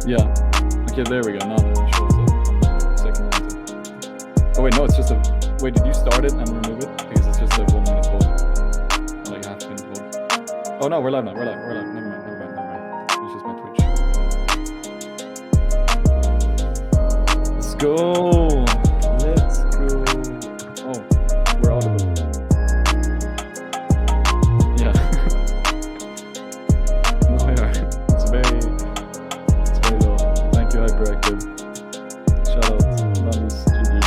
Yeah. Okay, there we go. Now that it shows up. Second one. Oh wait, no, it's just a. Wait, did you start it and remove it? Because it's just a 1 minute hold. Like half minute hold. Oh no, we're live now. We're live. Never mind. It's just my Twitch. Let's go. Oh, we're audible. Yeah. No, we are. It's very low. Thank you, Hyperactive. Shout out, Vandals, GG.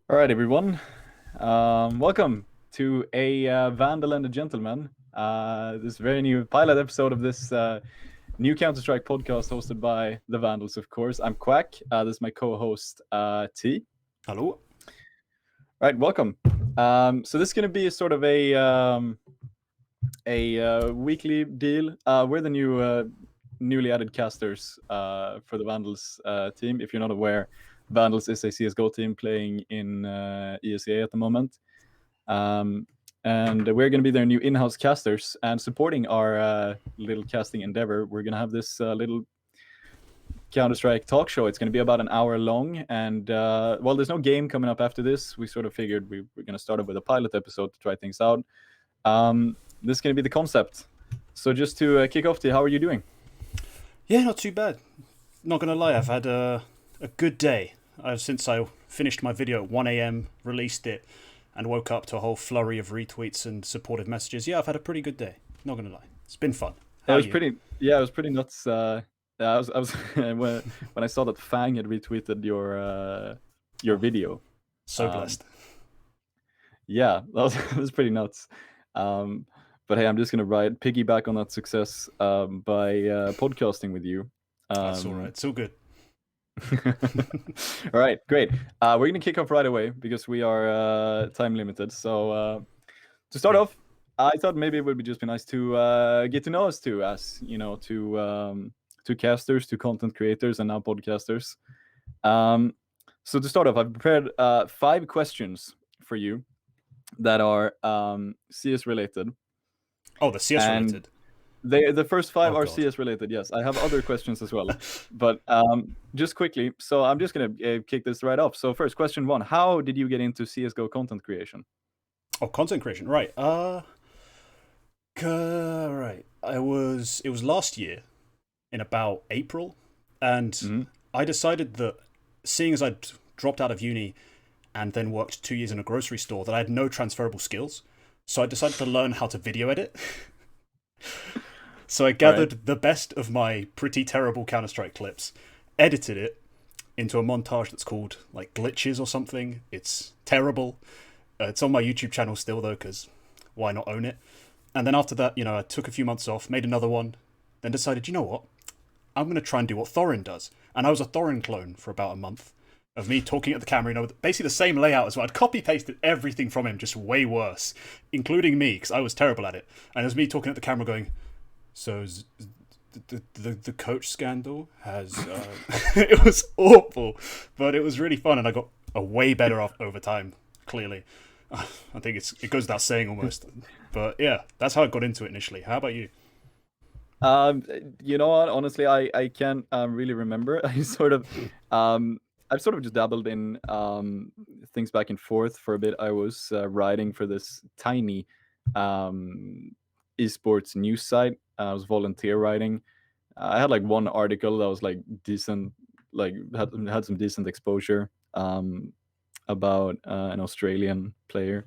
All right, everyone. Welcome to a Vandal and a Gentleman. This very new pilot episode of this new Counter-Strike podcast hosted by the Vandals, of course. I'm Quacke. This is my co-host, T. Hello. Right, welcome. So this is going to be sort of a weekly deal. We're the new newly added casters for the Vandals team. If you're not aware, Vandals is a CSGO team playing in ESL at the moment. And we're going to be their new in-house casters, and supporting our little casting endeavor, we're going to have this little Counter-Strike talk show. It's going to be about an hour long, and well, there's no game coming up after this. We sort of figured we're going to start off with a pilot episode to try things out. This is going to be the concept. So just to kick off, T, how are you doing? Yeah, not too bad. Not going to lie, I've had a good day. Since I finished my video at 1 AM, released it, and woke up to a whole flurry of retweets and supportive messages. Yeah, I've had a pretty good day. Not going to lie. It's been fun. It was pretty nuts. I was when I saw that Fang had retweeted your video. So blessed. Yeah, that was pretty nuts. But hey, I'm just gonna piggyback on that success by podcasting with you. That's all right. It's all good. All right, great. We're gonna kick off right away because we are time limited. So to start off, I thought maybe it would just be nice to get to know us too, as you know, to casters, to content creators, and now podcasters. So to start off, I've prepared 5 questions for you that are CS related. Oh, the CS related. The first 5 are CS related, yes. I have other questions as well. But just quickly, so I'm just going to kick this right off. So first, question 1. How did you get into CSGO content creation? Oh, content creation, right. Right. It was last year in about April. And I decided that seeing as I'd dropped out of uni and then worked 2 years in a grocery store, that I had no transferable skills. So I decided to learn how to video edit. So I gathered the best of my pretty terrible Counter-Strike clips, edited it into a montage that's called like glitches or something. It's terrible. It's on my YouTube channel still though, because why not own it? And then after that, I took a few months off, made another one, then decided, you know what? I'm going to try and do what Thorin does. And I was a Thorin clone for about a month of me talking at the camera, basically the same layout as well. I'd copy-pasted everything from him, just way worse, including me, because I was terrible at it. And it was me talking at the camera going, so the coach scandal has... It was awful, but it was really fun, and I got a way better off over time, clearly. I think it goes without saying almost. But yeah, that's how I got into it initially. How about you? You know what? Honestly, I can't really remember. I've sort of just dabbled in things back and forth for a bit. I was writing for this tiny esports news site. I was volunteer writing. I had like one article that was like decent, like had some decent exposure about an Australian player.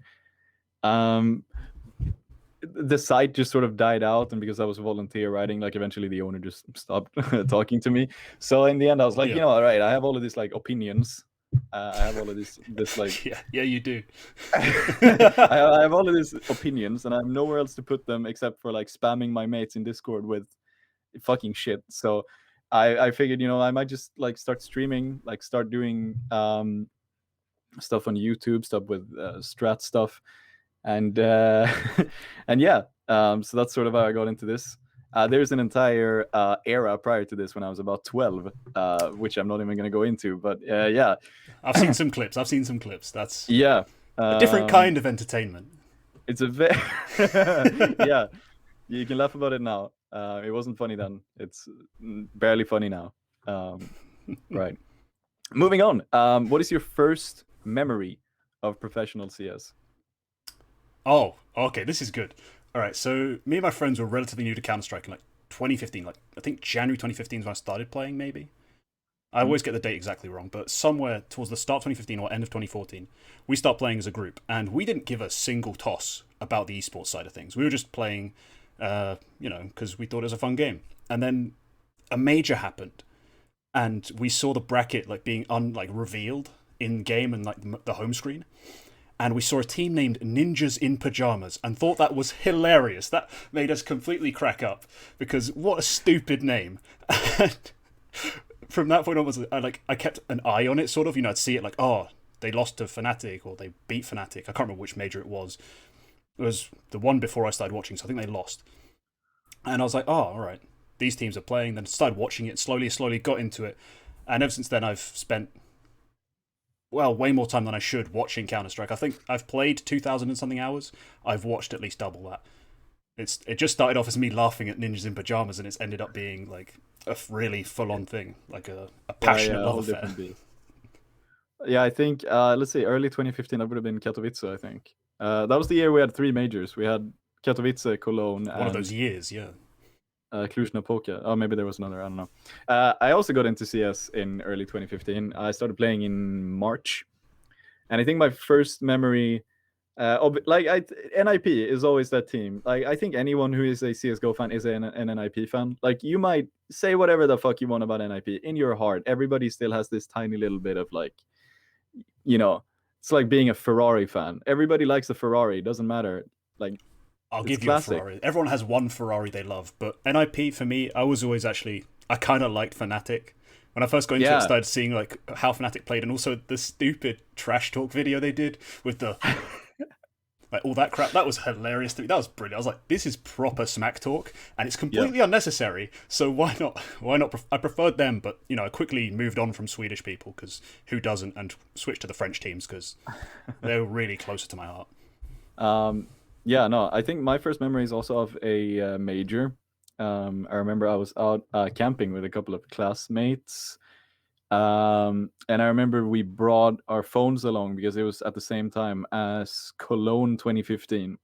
The site just sort of died out, and because I was volunteer writing, like eventually the owner just stopped talking to me. So in the end, I was like, all right, I have all of these like opinions. I have all of this like yeah, you do. I have all of these opinions, and I have nowhere else to put them except for like spamming my mates in Discord with fucking shit. So I figured, I might just like start streaming, like start doing stuff on YouTube, stuff with strat stuff. And and yeah, so that's sort of how I got into this. There's an entire era prior to this when I was about 12, which I'm not even going to go into. But yeah, I've seen some clips. That's a different kind of entertainment. It's a very yeah. You can laugh about it now. It wasn't funny then. It's barely funny now. Right. Moving on. What is your first memory of professional CS? Oh, okay, this is good. All right, so me and my friends were relatively new to Counter-Strike in like 2015. Like I think January 2015 is when I started playing, maybe. I always get the date exactly wrong, but somewhere towards the start of 2015 or end of 2014, we started playing as a group, and we didn't give a single toss about the esports side of things. We were just playing, because we thought it was a fun game. And then a major happened, and we saw the bracket like being revealed in game and like the home screen. And we saw a team named Ninjas in Pajamas and thought that was hilarious. That made us completely crack up because what a stupid name. And from that point onwards, I kept an eye on it, sort of. I'd see it like, oh, they lost to Fnatic or they beat Fnatic. I can't remember which major it was. It was the one before I started watching, so I think they lost. And I was like, oh, all right, these teams are playing. Then started watching it, slowly got into it. And ever since then, I've spent... way more time than I should watching Counter-Strike. I think I've played 2,000 and something hours. I've watched at least double that. It just started off as me laughing at Ninjas in Pajamas, and it's ended up being like a really full-on thing, like a passionate love affair. Yeah, I think, let's say early 2015, that would have been Katowice, I think. That was the year we had 3 majors. We had Katowice, Cologne, one of those years, yeah. Cluj-Napoca. Oh, maybe there was another. I don't know. I also got into CS in early 2015. I started playing in March, and I think my first memory, NIP is always that team. Like I think anyone who is a CS:GO fan is an NIP fan. Like you might say whatever the fuck you want about NIP, in your heart, everybody still has this tiny little bit of like, it's like being a Ferrari fan. Everybody likes a Ferrari. It doesn't matter. Like. I'll give you a Ferrari. Everyone has one Ferrari they love, but NIP for me, I was always I kind of liked Fnatic. When I first got into it, I started seeing like how Fnatic played, and also the stupid trash talk video they did with the like all that crap. That was hilarious to me. That was brilliant. I was like, this is proper smack talk, and it's completely unnecessary. So why not? Why not? I preferred them, but I quickly moved on from Swedish people because who doesn't, and switched to the French teams because they're really closer to my heart. Yeah, no, I think my first memory is also of a major. I remember I was out camping with a couple of classmates. And I remember we brought our phones along because it was at the same time as Cologne 2015.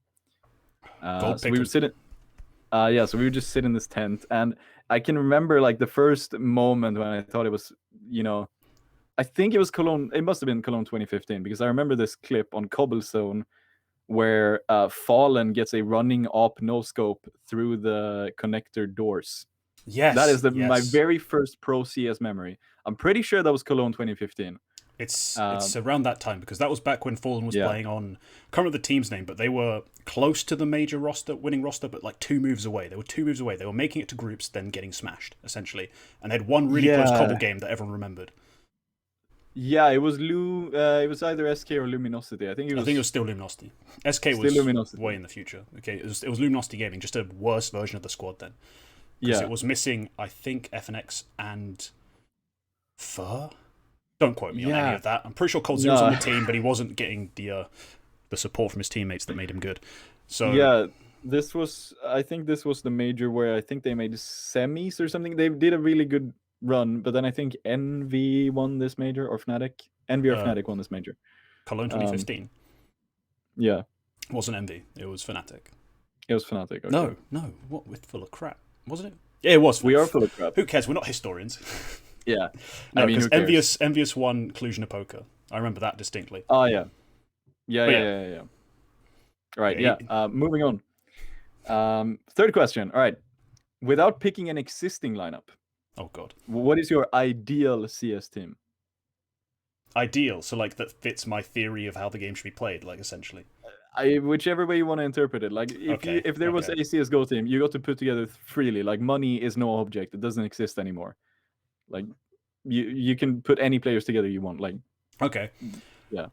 So we would sit in, so we would just sit in this tent. And I can remember like the first moment when I thought it was, you know, I think it was Cologne. It must have been Cologne 2015 because I remember this clip on Cobblestone where Fallen gets a running op no scope through the connector doors. Yes, That is my yes. very first pro CS memory. I'm pretty sure that was Cologne 2015. It's around that time because that was back when Fallen was playing on. I can't remember the team's name, but they were close to the major roster, winning roster, but like 2 moves away. They were 2 moves away. They were making it to groups, then getting smashed essentially, and they had one really close cobble game that everyone remembered. Yeah, it was it was either SK or Luminosity. I think it was still Luminosity. SK was Luminosity. Way in the future. Okay, it was Luminosity Gaming, just a worse version of the squad then. Because it was missing, I think, FNX and Fur. Don't quote me on any of that. I'm pretty sure Cold Zero was on the team, but he wasn't getting the support from his teammates that made him good. So yeah, I think this was the major where I think they made semis or something. They did a really good run, but then I think Envy won this major, or Fnatic. Envy or Fnatic won this major. Cologne 2015. Yeah. It wasn't Envy. It was Fnatic. It was Fnatic. Okay. No. What? We're full of crap. Wasn't it? Yeah, it was. We are full of crap. Who cares? We're not historians. Yeah. No, because Envious won Cluj-Napoca. I remember that distinctly. Oh, yeah. Yeah. All right, yeah. Moving on. Third question. All right. Without picking an existing lineup. Oh, God. What is your ideal CS team? Ideal? So, like, that fits my theory of how the game should be played, like, essentially? Whichever way you want to interpret it. Like, if there was a CSGO team, you got to put together freely. Like, money is no object. It doesn't exist anymore. Like, you can put any players together you want. Like, okay. Yeah.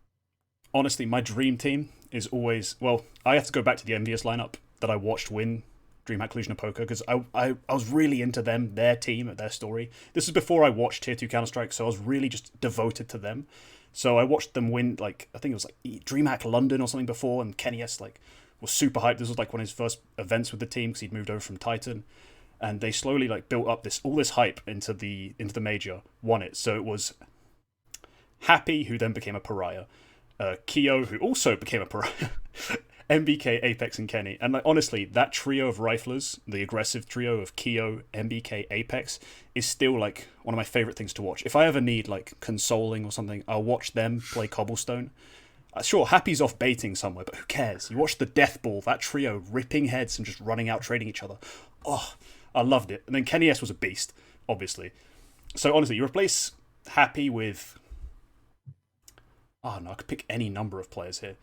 Honestly, my dream team is always... Well, I have to go back to the Envious lineup that I watched win DreamHack Cluj-Napoca because I was really into them, their team, their story. This was before I watched Tier 2 Counter-Strike, so I was really just devoted to them. So I watched them win, like, I think it was like DreamHack London or something before, and KuackeCS like was super hyped. This was like one of his first events with the team because he'd moved over from Titan, and they slowly like built up all this hype into the major, won it. So it was Happy, who then became a pariah, Keo, who also became a pariah, MBK, Apex, and Kenny. And like, honestly, that trio of riflers, the aggressive trio of Keo, MBK, Apex, is still like one of my favorite things to watch. If I ever need like consoling or something, I'll watch them play Cobblestone. Sure, Happy's off baiting somewhere, but who cares? You watch the Death Ball, that trio ripping heads and just running out, trading each other. Oh, I loved it. And then KuackeCS was a beast, obviously. So honestly, you replace Happy with... Oh no, I could pick any number of players here.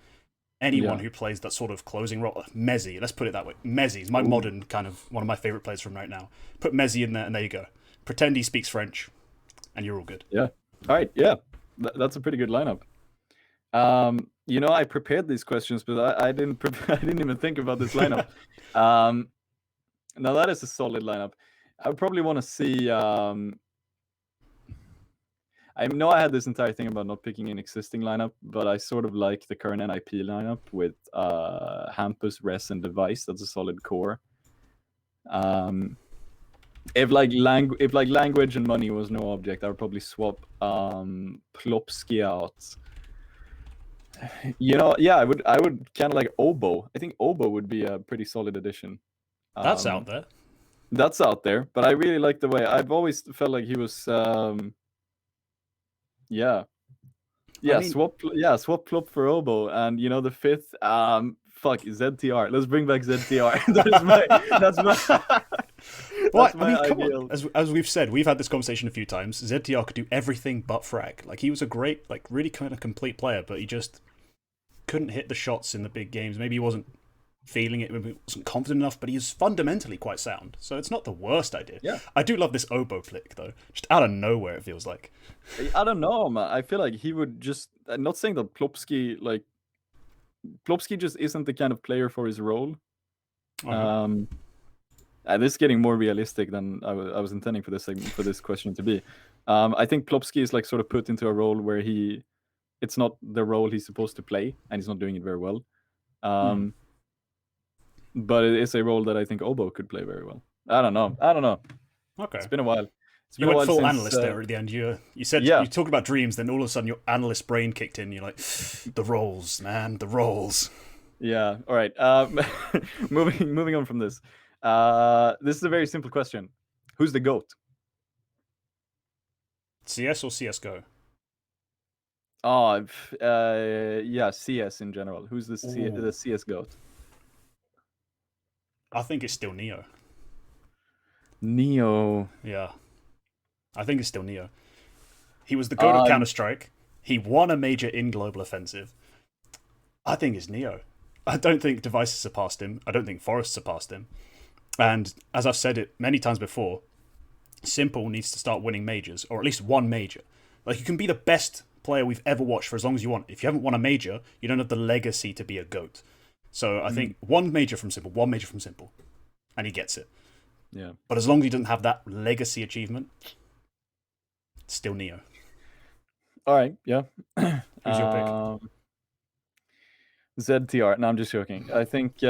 Anyone who plays that sort of closing role. Mezzy, let's put it that way. Mezzy's my modern kind of one of my favourite players from right now. Put Mezzy in there and there you go. Pretend he speaks French and you're all good. Yeah. All right, yeah. That's a pretty good lineup. You know, I prepared these questions, but I didn't even think about this lineup. Now that is a solid lineup. I would probably want to see... I know I had this entire thing about not picking an existing lineup, but I sort of like the current NIP lineup with Hampus, Res, and Device. That's a solid core. If language and money was no object, I would probably swap Plopsky out. You know, yeah, I would kind of like Obo. I think Obo would be a pretty solid addition. That's out there. That's out there, but I really like the way I've always felt like he was. Yeah, I mean, swap Plop for Obo, and you know the fifth, ZTR. Let's bring back ZTR. that's my ideal. As we've said, we've had this conversation a few times. ZTR could do everything but frag. Like he was a great, like really kind of complete player, but he just couldn't hit the shots in the big games. Maybe he wasn't feeling it, maybe he wasn't confident enough, but he's fundamentally quite sound. So it's not the worst idea. Yeah. I do love this Obo flick though. Just out of nowhere it feels like. I don't know, man. I feel like he would just... I'm not saying that Plopsky just isn't the kind of player for his role. And this is getting more realistic than I was intending for this segment, for this question to be. I think Plopsky is like sort of put into a role where it's not the role he's supposed to play, and he's not doing it very well. But it is a role that I think Obo could play very well. I don't know. Okay. It's been a while. You went full analyst there at the end. You said you talked about dreams, then all of a sudden your analyst brain kicked in. You're like, the roles, man, the roles. Yeah. All right. Moving on from this. This is a very simple question. Who's the GOAT? CS or CSGO? Oh, yeah, CS in general. Who's the Ooh. CS GOAT? I think it's still Neo. Neo. Yeah. I think it's still Neo. He was the GOAT of Counter-Strike. He won a major in Global Offensive. I think it's Neo. I don't think Device has surpassed him. I don't think Forest surpassed him. And as I've said it many times before, Simple needs to start winning majors, or at least one major. Like, you can be the best player we've ever watched for as long as you want. If you haven't won a major, you don't have the legacy to be a GOAT. So I think one major from Simple, and he gets it. Yeah. But as long as he doesn't have that legacy achievement, still Neo. All right, yeah. Who's your pick? ZTR. No, I'm just joking. I think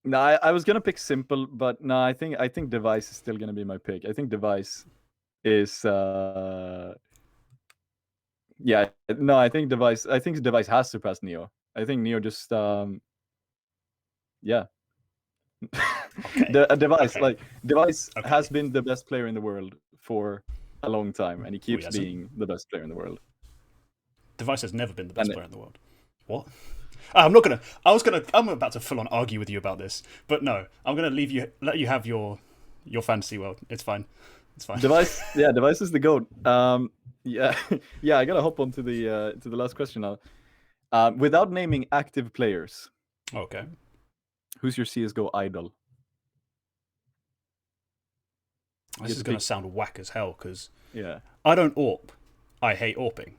no, I was gonna pick Simple, but no, I think Device is still gonna be my pick. I think Device is yeah, no, I think Device has surpassed Neo. I think Neo just yeah. Okay. Device, Okay. like Device Okay. has been the best player in the world for a long time, and he keeps hasn't? being the best player in the world. Device has never been the best player in the world. What? I'm not gonna. I'm about to full on argue with you about this, but no, I'm gonna let you have your fantasy world. It's fine. It's fine. Device, yeah, Device is the GOAT. Yeah, yeah. I gotta hop on to the last question now. Without naming active players, Okay. who's your CS:GO idol? This is gonna sound whack as hell because yeah, I don't AWP. I hate AWPing.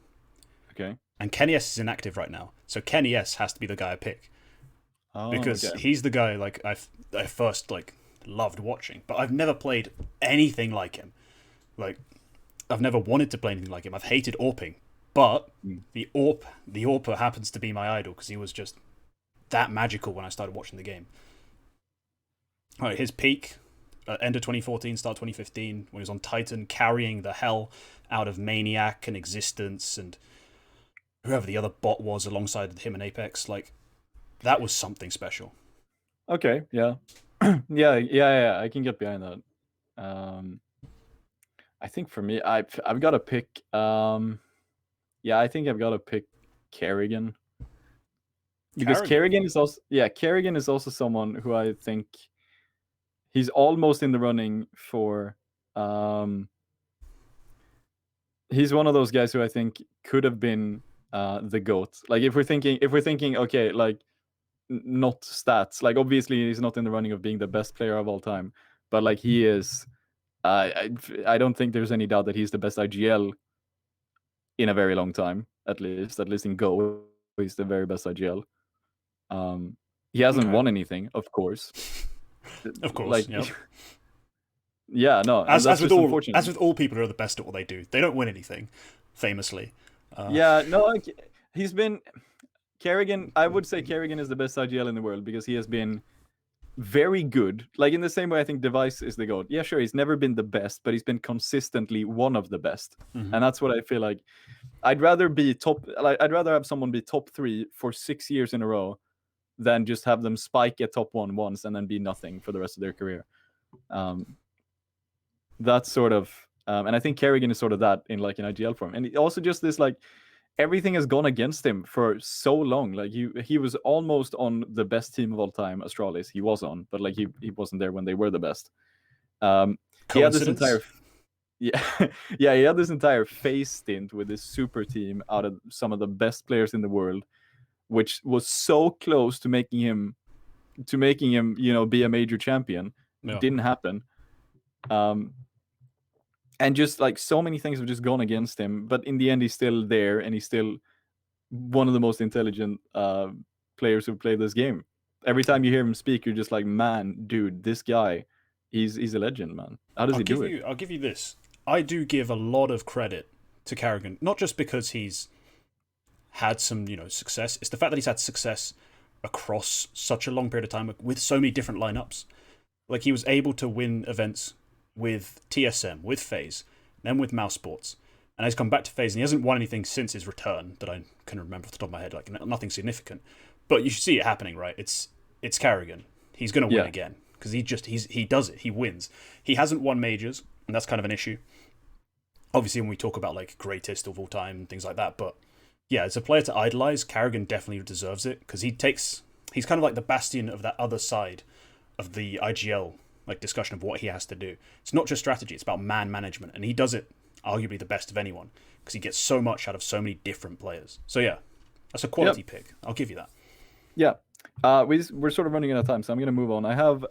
Okay. And KuackeCS is inactive right now, so KuackeCS has to be the guy I pick because he's the guy like I first like loved watching, but I've never played anything like him. Like, I've never wanted to play anything like him. I've hated AWPing, but the AWPer happens to be my idol because he was just that magical when I started watching the game. All right, his peak, end of 2014, start 2015, when he was on Titan, carrying the hell out of Maniac and Existence and whoever the other bot was alongside him in Apex. Like, that was something special. Okay, yeah. yeah, I can get behind that. I think for me, I've got to pick. Yeah, I think I've got to pick Kerrigan. Because Kerrigan is also someone who I think he's almost in the running for. He's one of those guys who I think could have been the GOAT. Like if we're thinking, okay, like not stats. Like obviously he's not in the running of being the best player of all time, but like he is. I don't think there's any doubt that he's the best IGL in a very long time, at least in Go. He's the very best IGL. He hasn't won anything, of course. Of course, like, yep. Yeah, no. As with all people who are the best at what they do, they don't win anything, famously. Yeah, no, like, he's been Kerrigan. I would say Kerrigan is the best IGL in the world because he has been very good. Like in the same way, I think Device is the GOAT. Yeah, sure, he's never been the best, but he's been consistently one of the best, and that's what I feel like. I'd rather be top. Like I'd rather have someone be top 3 for 6 years in a row than just have them spike at top 1 once and then be nothing for the rest of their career. That's sort of, and I think Kerrigan is sort of that in like an IGL form, and also just this like everything has gone against him for so long. Like he was almost on the best team of all time, Astralis. He was on, but like he wasn't there when they were the best. He had this entire he had this entire phase stint with this super team out of some of the best players in the world, which was so close to making him, be a major champion. Yeah. Didn't happen. And just like so many things have just gone against him, but in the end he's still there, and he's still one of the most intelligent players who play this game. Every time you hear him speak, you're just like, man, dude, this guy, he's a legend, man. How does he do it? I'll give you this. I do give a lot of credit to Kerrigan, not just because he's had some, success. It's the fact that he's had success across such a long period of time with so many different lineups. Like, he was able to win events with TSM, with FaZe, then with Mouse Sports. And he's come back to FaZe, and he hasn't won anything since his return that I can remember off the top of my head, like nothing significant. But you should see it happening, right? It's Kerrigan. He's going to win again, because he does it. He wins. He hasn't won majors, and that's kind of an issue. Obviously, when we talk about like greatest of all time and things like that, but yeah, as a player to idolize, Carrigan definitely deserves it because he's kind of like the bastion of that other side of the IGL like discussion of what he has to do. It's not just strategy; it's about man management, and he does it arguably the best of anyone because he gets so much out of so many different players. So yeah, that's a quality pick. I'll give you that. Yeah. We're sort of running out of time, so I'm going to move on. I have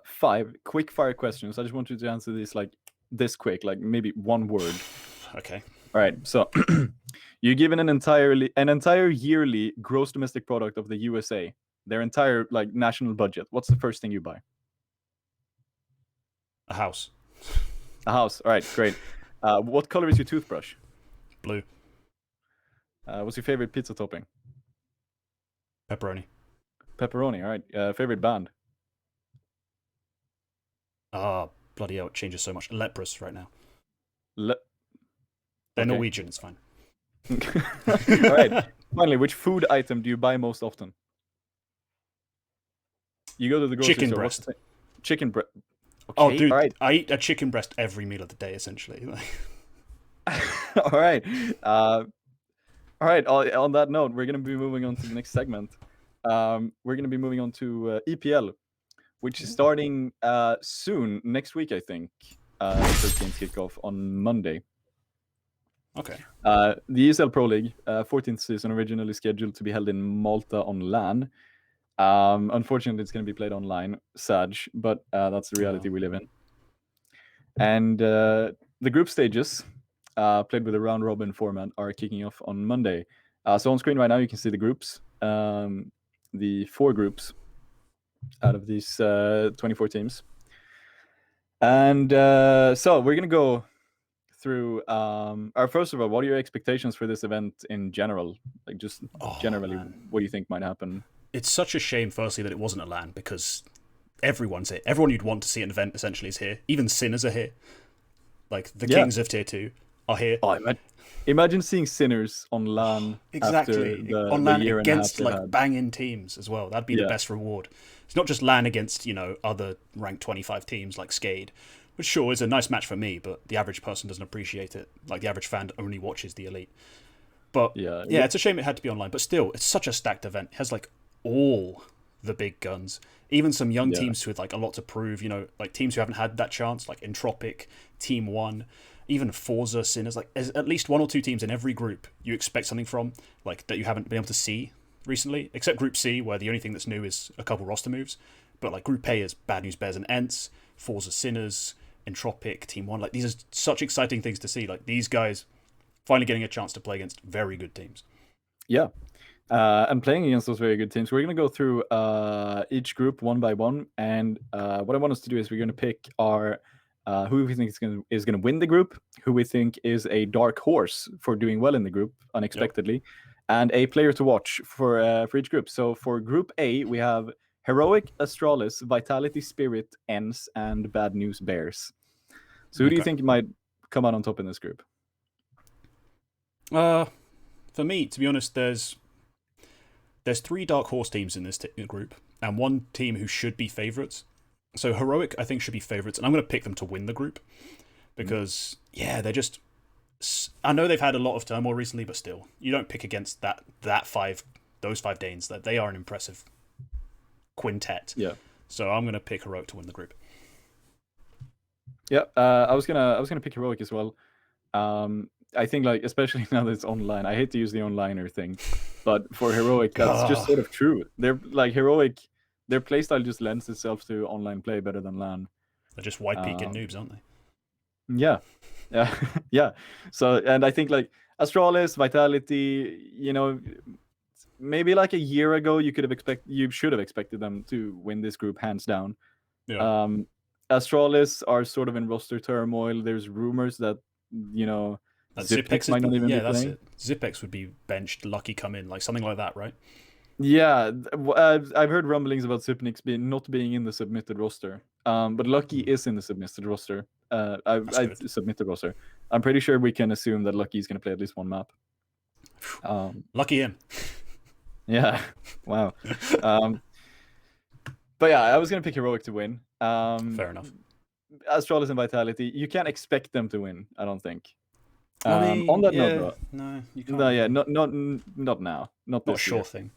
5 quick fire questions. I just want you to answer these like this quick, like maybe one word. Okay. All right. So you're given an entire yearly gross domestic product of the USA, their entire like national budget. What's the first thing you buy? A house. A house. All right. Great. What color is your toothbrush? Blue. What's your favorite pizza topping? Pepperoni. Pepperoni. All right. Favorite band? Bloody hell, it changes so much. Leprous right now. They're okay. Norwegian, it's fine. All right. Finally, which food item do you buy most often? You go to the grocery store. Chicken breast. Chicken breast. Okay, oh, dude, right. I eat a chicken breast every meal of the day, essentially. All right. All right. On that note, we're going to be moving on to the next segment. We're going to be moving on to EPL, which is starting soon, next week, I think. First games kick off on Monday. Okay. The ESL Pro League, 14th season, originally scheduled to be held in Malta on LAN. Unfortunately, it's going to be played online, sad, but that's the reality we live in. And the group stages, played with a round-robin format, are kicking off on Monday. So on screen right now, you can see the groups, the 4 groups out of these 24 teams. And so we're going to go through first of all, what are your expectations for this event in general? Like just generally, what do you think might happen? It's such a shame, firstly, that it wasn't a LAN because everyone's here. Everyone you'd want to see an event essentially is here. Even Sinners are here. Like the Kings of Tier 2 are here. Imagine seeing Sinners on LAN. Exactly. On LAN against like banging teams as well. That'd be the best reward. It's not just LAN against, other ranked 25 teams like Skade, which sure is a nice match for me, but the average person doesn't appreciate it. Like the average fan only watches the elite. But yeah, it's a shame it had to be online. But still, it's such a stacked event. It has like all the big guns, even some young teams with like a lot to prove. Like teams who haven't had that chance, like Entropic, Team One, even Forza, Sinners. Like there's at least 1 or 2 teams in every group you expect something from, like that you haven't been able to see recently, except Group C, where the only thing that's new is a couple roster moves. But like Group A is Bad News Bears and Ents, Forza, Sinners, Entropic, Team One. Like these are such exciting things to see. Like these guys finally getting a chance to play against very good teams. Yeah. And playing against those very good teams. We're going to go through each group one by one. And what I want us to do is we're going to pick our who we think is going to win the group, who we think is a dark horse for doing well in the group unexpectedly, and a player to watch for each group. So for Group A, we have Heroic, Astralis, Vitality, Spirit, Ens, and Bad News Bears. So who do you think might come out on top in this group? For me, to be honest, there's 3 dark horse teams in this group, and 1 team who should be favourites. So Heroic, I think, should be favourites, and I'm going to pick them to win the group because they're just. I know they've had a lot of turmoil recently, but still, you don't pick against those 5 Danes. That they are an impressive quintet. Yeah. So I'm going to pick Heroic to win the group. Yeah, I was gonna pick Heroic as well. I think like especially now that it's online, I hate to use the onliner thing, but for Heroic, that's just sort of true. They're like Heroic. Their playstyle just lends itself to online play better than LAN. They're just white peaking noobs, aren't they? Yeah. Yeah. So, and I think like Astralis, Vitality, maybe like a year ago, you should have expected them to win this group hands down. Yeah. Astralis are sort of in roster turmoil. There's rumors that, Zipex might not even be playing. It. Zipex would be benched, Lucky come in, like something like that, right? Yeah, I've heard rumblings about Zipnix not being in the submitted roster. But Lucky is in the submitted roster. Submitted roster. I'm pretty sure we can assume that Lucky is going to play at least 1 map. Lucky him. Yeah. Wow. But yeah, I was gonna pick Heroic to win. Fair enough. Astralis and Vitality, you can't expect them to win. I don't think. I mean, On that yeah, note, though, no, you can't. no, yeah, not now, not Not a this sure year. thing.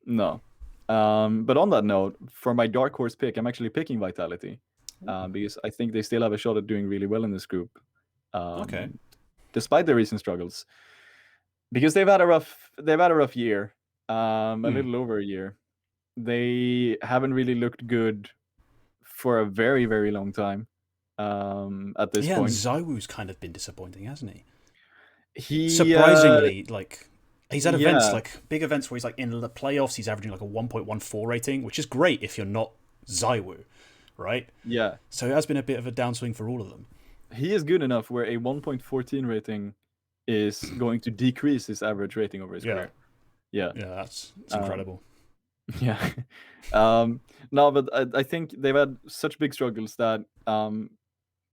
No. But on that note, for my dark horse pick, I'm actually picking Vitality because I think they still have a shot at doing really well in this group. Okay. Despite their recent struggles, because they've had a rough year, a little over a year. They haven't really looked good for a very, very long time. At this Yeah, and point, Zywoo's kind of been disappointing, hasn't he? he Surprisingly, like he's at events yeah. like big events where he's like in the playoffs, he's averaging like a 1.14 rating, which is great if you're not Zywoo, right? Yeah, So it has been a bit of a downswing for all of them. he is good enough where a 1.14 rating is going to decrease his average rating over his career. Yeah, that's incredible. Yeah. No, but I think they've had such big struggles that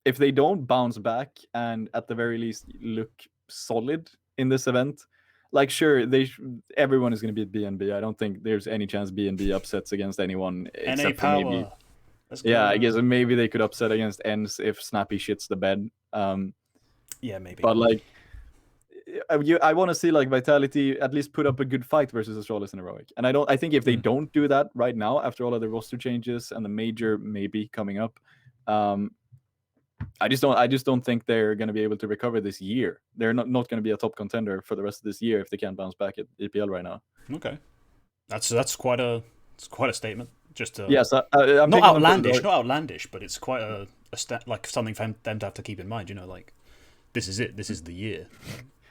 if they don't bounce back and at the very least look solid in this event, like sure, everyone is going to beat BNB. I don't think there's any chance BNB upsets against anyone except for maybe. Yeah, I guess maybe they could upset against ENS if Snappy shits the bed. Yeah, maybe. But like, I want to see like Vitality at least put up a good fight versus Astralis and Heroic. And I think if they don't do that right now, after all of the roster changes and the major maybe coming up, I just don't think they're going to be able to recover this year. They're not going to be a top contender for the rest of this year if they can't bounce back at EPL right now. Okay, that's quite a statement. Just yes, I'm not outlandish, but it's quite a like something for them to have to keep in mind. You know, like this is it. This is the year.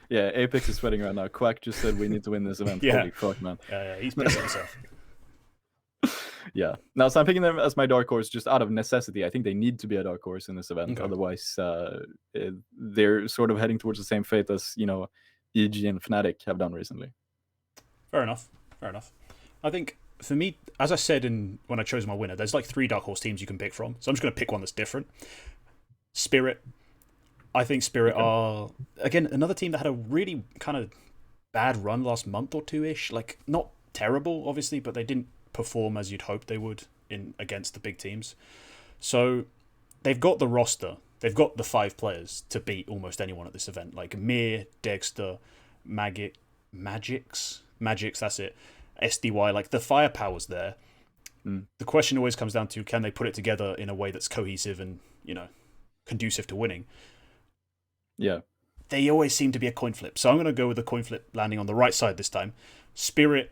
Yeah, Apex is sweating right now. Quack just said we need to win this event. Yeah. Holy fuck, man. Yeah, he's pissed himself. Yeah. Now, so I'm picking them as my dark horse just out of necessity. I think they need to be a dark horse in this event. Okay. Otherwise, they're sort of heading towards the same fate as, EG and Fnatic have done recently. Fair enough. I think, for me, as I said when I chose my winner, there's like 3 dark horse teams you can pick from. So I'm just going to pick one that's different. Spirit. I think Spirit are, again, another team that had a really kind of bad run last month or two-ish. Like, not terrible, obviously, but they didn't perform as you'd hoped they would against the big teams. So they've got the roster. They've got the 5 players to beat almost anyone at this event. Like Mir, Dexter, Magix, that's it. SDY, like the firepower's there. The question always comes down to, can they put it together in a way that's cohesive and, conducive to winning? Yeah. They always seem to be a coin flip. So I'm going to go with the coin flip landing on the right side this time. Spirit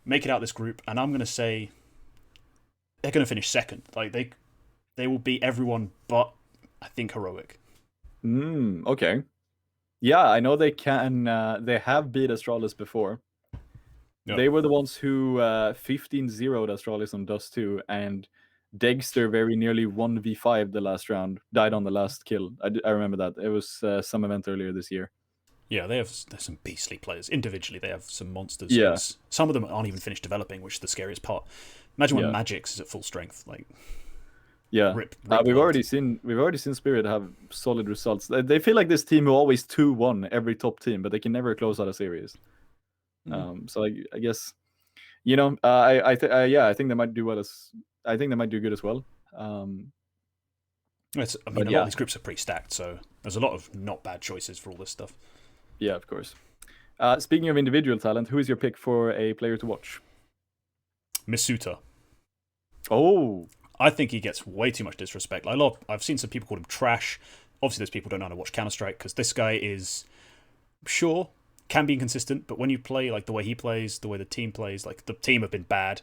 make it out this group, and I'm going to say they're going to finish second. Like they will beat everyone but I think Heroic. Okay. Yeah, I know they can. They have beat Astralis before. Yep. They were the ones who 15-0'd Astralis on Dust 2, and Dexter very nearly 1v5 the last round, died on the last kill. I remember that. It was some event earlier this year. Yeah, there's some beastly players. Individually, they have some monsters. Yeah. Some of them aren't even finished developing, which is the scariest part. Imagine when Magix is at full strength. Like, yeah, we've already seen Spirit have solid results. They feel like this team who always 2-1 every top team, but they can never close out a series. So I guess, I think they might do well I think they might do good as well. A lot of these groups are pretty stacked, so there's a lot of not bad choices for all this stuff. Yeah, of course. Speaking of individual talent, who is your pick for a player to watch? Misuta. Oh. I think he gets way too much disrespect. I've seen some people call him trash. Obviously, those people don't know how to watch Counter-Strike, because this guy is, sure, can be inconsistent, but when you play like the way he plays, the way the team plays, like the team have been bad.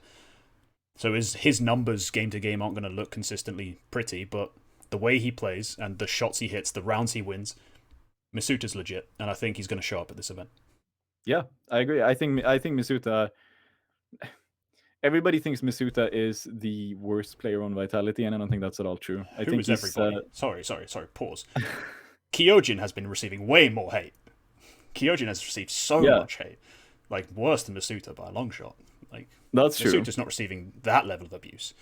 So his numbers game to game aren't going to look consistently pretty, but the way he plays and the shots he hits, the rounds he wins, Misuta's legit, and I think he's going to show up at this event. Yeah, I agree. I think Misuta. Everybody thinks Misuta is the worst player on Vitality, and I don't think that's at all true. I think everybody? Sorry. Pause. Kyojin has been receiving way more hate. Kyojin has received so much hate, like worse than Misuta by a long shot. Like that's true. Misuta's not receiving that level of abuse.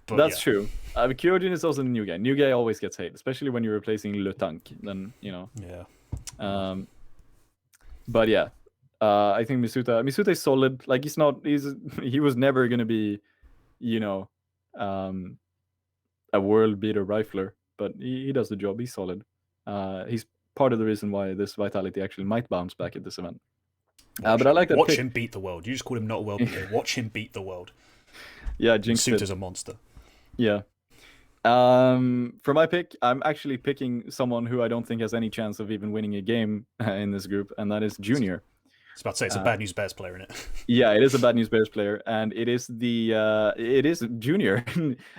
But that's true. Kyojin is also the new guy. New guy always gets hate, especially when you're replacing Le Tank. Then Yeah. But yeah, I think Misuta is solid. Like he was never gonna be, a world beater rifler, but he does the job. He's solid. He's part of the reason why this Vitality actually might bounce back at this event. But I like that. Watch him beat the world. You just called him not a world beater. Watch him beat the world. Yeah, jinxed Suit it. as a monster. Yeah. For my pick, I'm actually picking someone who I don't think has any chance of even winning a game in this group, and that is Junior. I was about to say it's a Bad News Bears player in it. Yeah, it is a Bad News Bears player, and it is Junior.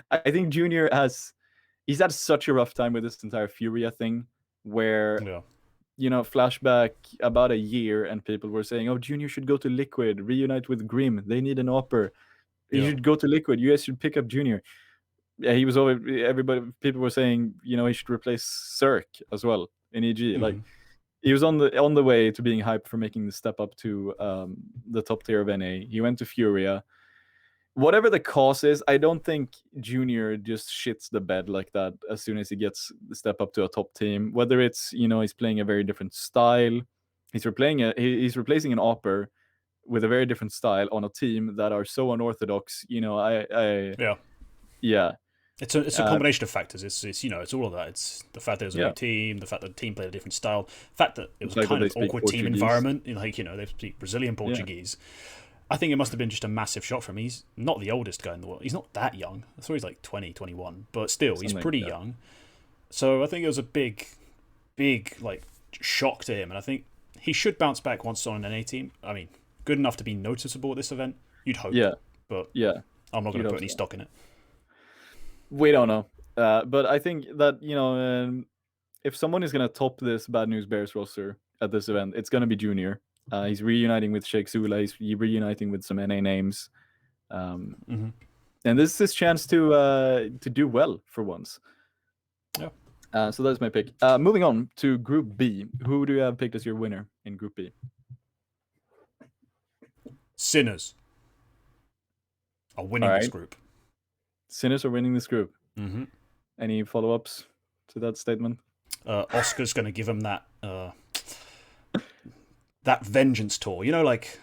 I think Junior he's had such a rough time with this entire Furia thing, where flashback about a year, and people were saying, "Oh, Junior should go to Liquid, reunite with Grim. They need an AWPer. You should go to Liquid. You guys should pick up Junior." Yeah, he was over. People were saying, he should replace Cirque as well in EG. Mm-hmm. Like, he was on the way to being hyped for making the step up to the top tier of NA. He went to Furia. Whatever the cause is, I don't think Junior just shits the bed like that as soon as he gets the step up to a top team. Whether it's he's playing a very different style, he's replacing an AWPer with a very different style on a team that are so unorthodox. Yeah. It's a combination of factors. It's all of that. It's the fact that it was a new team, the fact that the team played a different style, the fact that it was a kind of awkward team environment. They speak Brazilian Portuguese. I think it must have been just a massive shock for him. He's not the oldest guy in the world. He's not that young. I saw he's like 20, 21, but still, he's pretty young. So I think it was a big shock to him, and I think he should bounce back once on an NA team. I mean, good enough to be noticeable at this event. You'd hope. Yeah. But I'm not going to put any stock in it. We don't know. But I think that, if someone is going to top this Bad News Bears roster at this event, it's going to be Junior. He's reuniting with Sheikh Zula. He's reuniting with some NA names. And this is his chance to do well for once. Yeah. So that's my pick. Moving on to Group B. Who do you have picked as your winner in Group B? Sinners are winning this group. Sinners are winning this group. Mm-hmm. Any follow-ups to that statement? Oscar's going to give them that vengeance tour. Like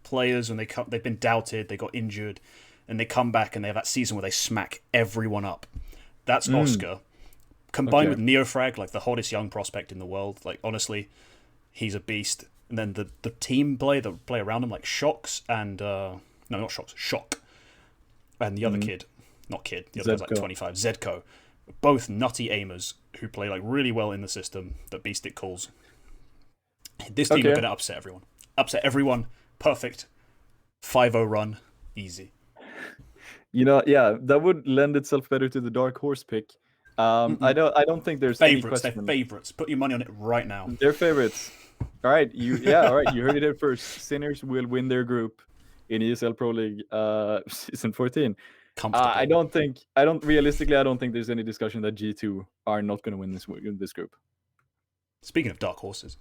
players when they've been doubted, they got injured, and they come back and they have that season where they smack everyone up. That's Oscar. Combined with Neofrag, like the hottest young prospect in the world. Like, honestly, he's a beast. And then the team that play around him, like Shocks and... no, not Shocks. Shock. And the other kid. Not kid. The other guy's like 25. Zedko. Both nutty aimers who play like really well in the system that B-Stick calls. This team are going to upset everyone. Upset everyone. Perfect. 5-0 run. Easy. That would lend itself better to the dark horse pick. I don't think there's any question. They're favorites. Put your money on it right now. They're favorites. All right, you heard it here first. Sinners will win their group in ESL Pro League season 14. I don't think there's any discussion that G2 are not going to win this group. Speaking of dark horses.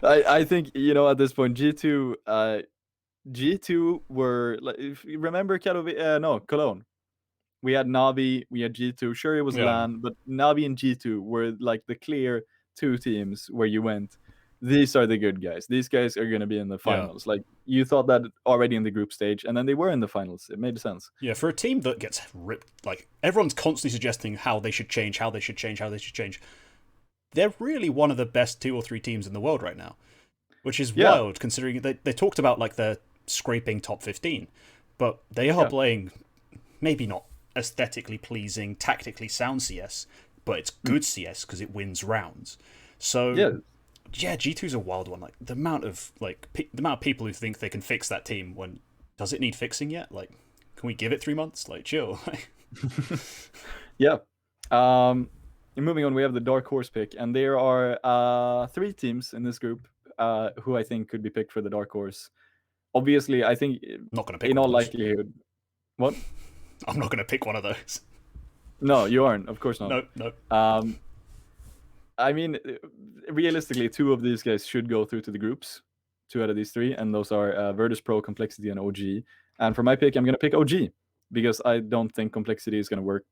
I think at this point G2 were like, if you remember Cologne. We had Navi, we had G2. Sure, it was LAN, but Navi and G2 were like the clear two teams where you went, these are the good guys. These guys are going to be in the finals. Like, you thought that already in the group stage, and then they were in the finals. It made sense. Yeah, for a team that gets ripped, like, everyone's constantly suggesting how they should change. They're really one of the best 2 or 3 teams in the world right now, which is wild, considering they talked about, like, they're scraping top 15, but they are playing maybe not aesthetically pleasing, tactically sound CS, but it's good CS because it wins rounds. So G2's a wild one. Like the amount of people who think they can fix that team when does it need fixing yet? Like, can we give it 3 months? Like, chill. Moving on, we have the dark horse pick, and there are 3 teams in this group who I think could be picked for the dark horse. Obviously, I think not going to pick in all likelihood. What? I'm not going to pick one of those. No, you aren't. Of course not. No. I mean, realistically, 2 of these guys should go through to the groups. 2 out of these 3, and those are virtus.pro, Complexity, and OG. And for my pick, I'm going to pick OG because I don't think Complexity is going to work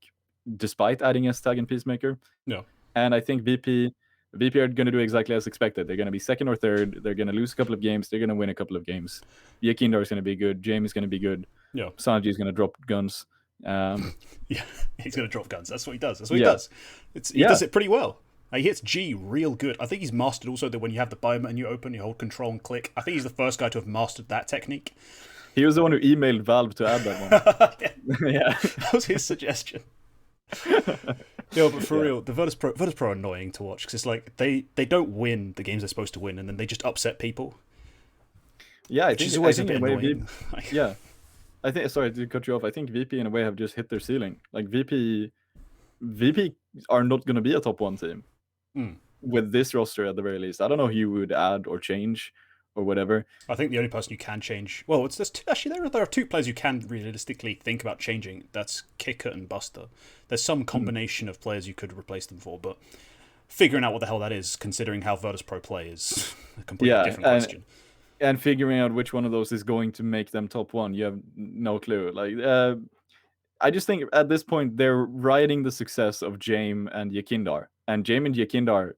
despite adding S-Tag and Peacemaker. No. And I think VP VP are going to do exactly as expected. They're going to be second or third. They're going to lose a couple of games. They're going to win a couple of games. Yakindar is going to be good. James is going to be good. Yeah. Sanji is going to drop guns. Yeah, he's going to drop guns. That's what he does. He does. He does it pretty well. He hits G real good. I think he's mastered also that when you have the bio menu open, you hold control and click. I think he's the first guy to have mastered that technique. He was the one who emailed Valve to add that one. Yeah. That was his suggestion. Yeah, but for real, the Virtus Pro are annoying to watch because it's like they don't win the games they're supposed to win, and then they just upset people. Yeah, which is always a bit annoying. Yeah, I think. Sorry to cut you off. I think VP in a way have just hit their ceiling. Like VP are not going to be a top 1 team with this roster at the very least. I don't know who you would add or change or whatever. I think the only person you can change, well, there are 2 players you can realistically think about changing. That's Kicker and Buster. There's some combination of players you could replace them for, but figuring out what the hell that is, considering how Virtus Pro play, is a completely different question. And figuring out which one of those is going to make them top 1, you have no clue. Like, I just think at this point they're riding the success of Jame and Yakindar, and Jame and Yakindar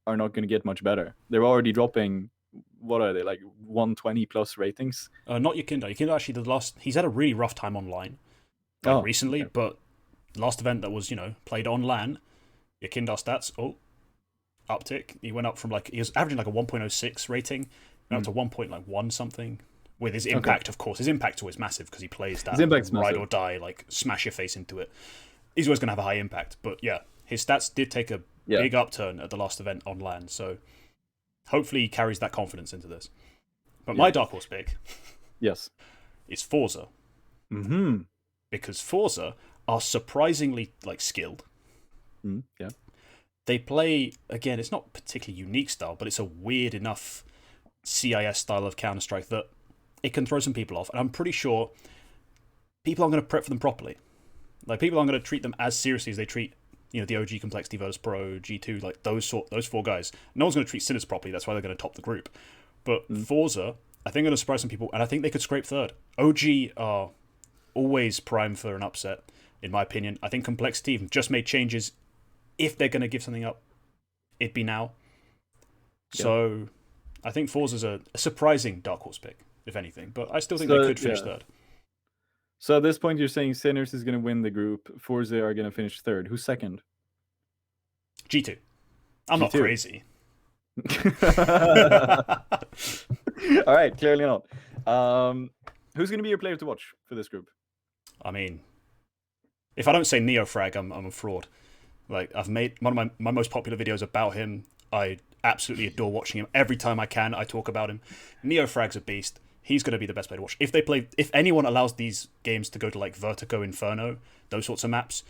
are not going to get much better. They're already dropping. What are they, like 120 plus ratings? Not Yakindar. Yakindar actually he's had a really rough time online recently, but last event that was played on LAN, Yakindar stats uptick. He went up from he was averaging like a 1.06 rating, went up to 1.1 something. With his impact, of course, his impact's always massive because he plays that ride or die, like smash your face into it. He's always going to have a high impact, but yeah, his stats did take a big upturn at the last event on LAN, so hopefully he carries that confidence into this. But my dark horse pick, is Forza. Because Forza are surprisingly skilled. Yeah, they play, again, it's not particularly unique style, but it's a weird enough CIS style of Counter-Strike that it can throw some people off, and I'm pretty sure people aren't going to prep for them properly. Like, people aren't going to treat them as seriously as they treat, the OG Complexity, Virtus Pro, G2, like those 4 guys. No one's going to treat Sinners properly. That's why they're going to top the group. But Forza, I think, are going to surprise some people, and I think they could scrape third. OG are always prime for an upset, in my opinion. I think Complexity have just made changes. If they're going to give something up, it'd be now. Yeah. So I think Forza's a surprising dark horse pick, if anything, but I still think they could finish third. So at this point, you're saying Sinners is going to win the group, Forza are going to finish third. Who's second? G2. I'm not crazy. All right, clearly not. Who's going to be your player to watch for this group? I mean, if I don't say Neofrag, I'm a fraud. Like, I've made one of my most popular videos about him. I absolutely adore watching him. Every time I can, I talk about him. Neofrag's a beast. He's going to be the best player to watch. If anyone allows these games to go to Vertigo, Inferno, those sorts of maps,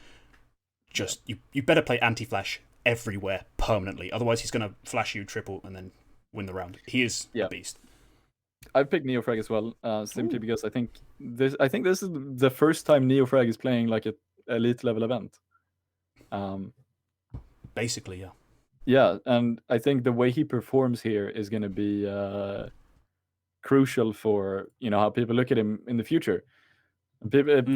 you better play anti-flash everywhere permanently. Otherwise, he's going to flash you triple and then win the round. He is a beast. I picked Neofrag as well, simply because I think this is the first time Neofrag is playing like an elite level event. Basically, yeah. Yeah, and I think the way he performs here is going to be crucial for how people look at him in the future.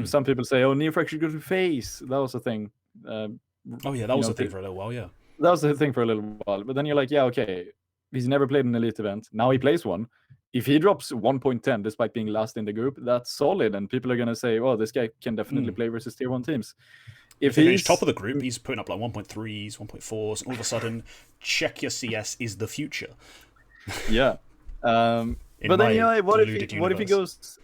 Some people say, "Oh, Neofrag should go to FaZe." That was a thing. That was a thing for a little while. Yeah, that was a thing for a little while. But then you're like, yeah, okay, he's never played an elite event. Now he plays one. If he drops 1.10 despite being last in the group, that's solid, and people are gonna say, "Oh, this guy can definitely play versus tier 1 teams." If he's top of the group, he's putting up like 1.3s, 1.4s, and all of a sudden, check your CS is the future. Yeah. But then what if he goes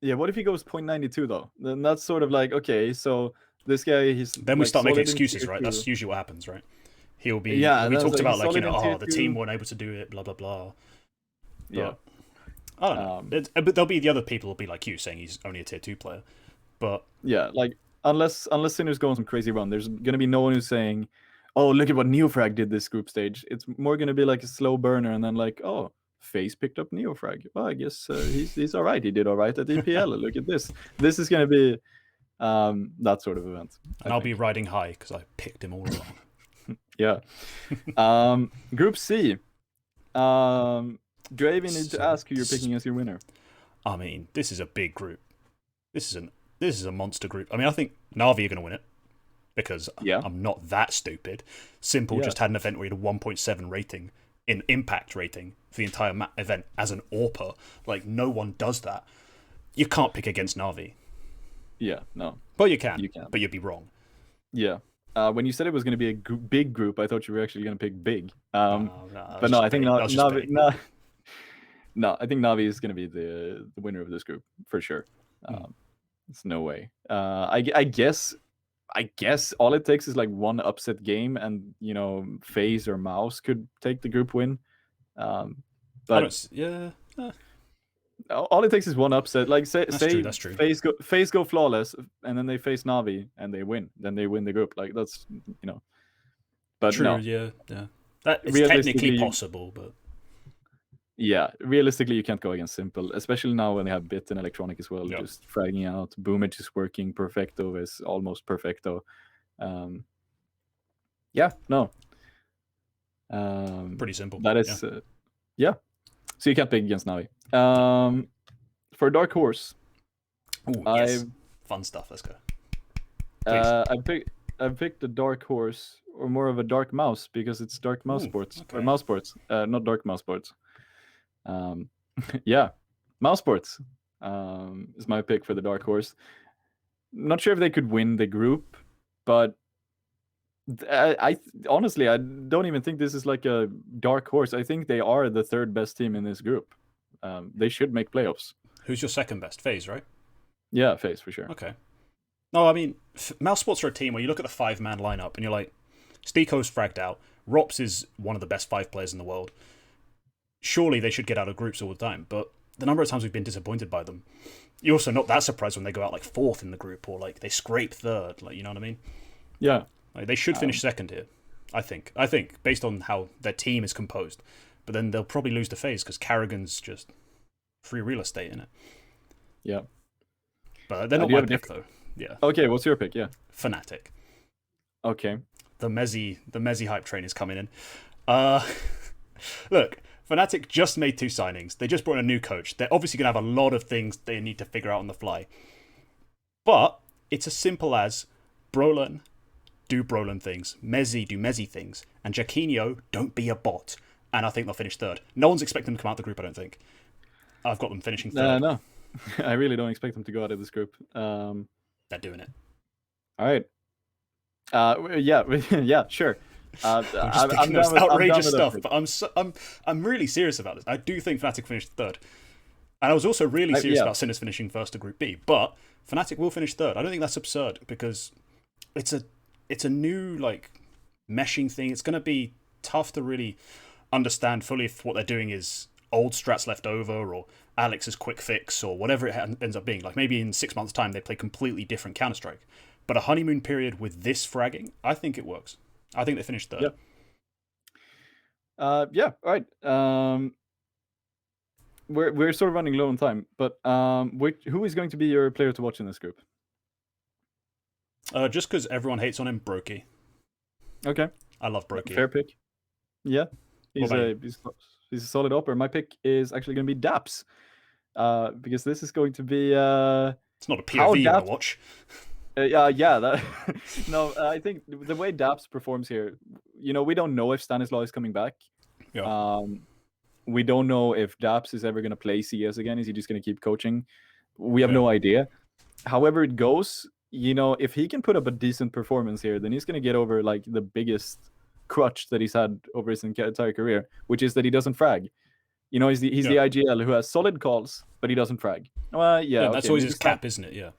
0.92 though? Then that's sort of like, okay, so this guy then we start making excuses, right? That's usually what happens, right? He'll be we talked about the team weren't able to do it, blah blah blah. But, I don't know. But there'll be the other people will be like you saying he's only a tier 2 player. But yeah, like unless Sinners go on some crazy run, there's gonna be no one who's saying, "Oh, look at what Neofrag did this group stage." It's more gonna be like a slow burner, and then like, "Oh, FaZe picked up Neofrag. Well, I guess he's all right. He did all right at EPL. Look at this. This is going to be that sort of event. And I'll be riding high because I picked him all along. Yeah. Group C. Do I even need to ask who you're picking as your winner? I mean, this is a big group. This is a monster group. I mean, I think Na'Vi are going to win it because Yeah. I'm not that stupid. Simple Yeah. just had an event where he had a 1.7 rating in impact rating for the entire event as an AWPer. Like, no one does that. You can't pick against Na'Vi. Yeah, no. But you can. You can. But you'd be wrong. Yeah. When you said it was going to be a big group, I thought you were actually going to pick big. But no, I think Navi. No, I think Navi is going to be the winner of this group for sure. It's no way. I guess all it takes is like one upset game, and FaZe or Mouse could take the group win. But yeah. all it takes is one upset. Like say That's true. FaZe go flawless, and then they face Navi and they win. Then they win the group. Like that's But true. no. Yeah. That is technically possible, but yeah, realistically you can't go against Simple, especially now when they have Bit and Electronic as well. Yep. Just fragging out. Boomage is working. Perfecto is almost perfecto. Yeah, no. pretty simple. That is yeah. So you can't pick against Navi. For Dark Horse, yes. Fun stuff. Let's go. I've picked a Dark Horse, or more of a Dark Mouse, because it's Dark Mouse Sports, okay. or Mouse Sports, not Dark Mouse Sports. Yeah, Mouse Sports is my pick for the Dark Horse. Not sure if they could win the group, but I honestly, I don't even think this is like a Dark Horse. I think they are the third best team in this group. They should make playoffs. Who's your second best? FaZe, right? Yeah, FaZe for sure. Okay. No, I mean, Mouse Sports are a team where you look at the 5-man lineup and you're like, Steeko's fragged out. Rops is one of the best 5 players in the world. Surely they should get out of groups all the time, but the number of times we've been disappointed by them. You're also not that surprised when they go out like 4th in the group, or like they scrape 3rd. Like, you know what I mean? Yeah. Like, they should finish 2nd here, I think. Based on how their team is composed. But then they'll probably lose to FaZe because Carrigan's just free real estate in it. Yeah. But they're not my pick, though. Yeah. Okay, what's your pick? Yeah. Fnatic. Okay. The Mezzi hype train is coming in. Look, Fnatic just made 2 signings. They just brought in a new coach. They're obviously going to have a lot of things they need to figure out on the fly. But it's as simple as Brolin, do Brolin things. Mezzi, do Mezzi things. And Jaquinho, don't be a bot. And I think they'll finish 3rd. No one's expecting them to come out of the group, I don't think. I've got them finishing 3rd. No. I really don't expect them to go out of this group. They're doing it. All right. Yeah, sure. I'm just thinking of outrageous stuff, but I'm really serious about this. I do think Fnatic finished 3rd. And I was also really serious about Sinners finishing 1st to Group B, but Fnatic will finish 3rd. I don't think that's absurd, because it's a new like meshing thing. It's going to be tough to really understand fully if what they're doing is old strats left over, or Alex's quick fix, or whatever it ends up being. Like, maybe in 6 months' time they play completely different Counter-Strike. But a honeymoon period with this fragging, I think it works. I think they finished 3rd. Yeah. All right. We're sort of running low on time, but who is going to be your player to watch in this group? Just because everyone hates on him, Brokey. Okay. I love Brokey. Fair pick. Yeah. He's a solid opera. My pick is actually going to be Daps, because this is going to be. It's not a POV you want to watch. Yeah. No, I think the way Daps performs here, we don't know if Stanislaw is coming back. Yeah. We don't know if Daps is ever going to play CS again. Is he just going to keep coaching? We have no idea. However it goes, if he can put up a decent performance here, then he's going to get over like the biggest crutch that he's had over his entire career, which is that he doesn't frag. He's the IGL who has solid calls, but he doesn't frag. That's always his cap, isn't it? Yeah.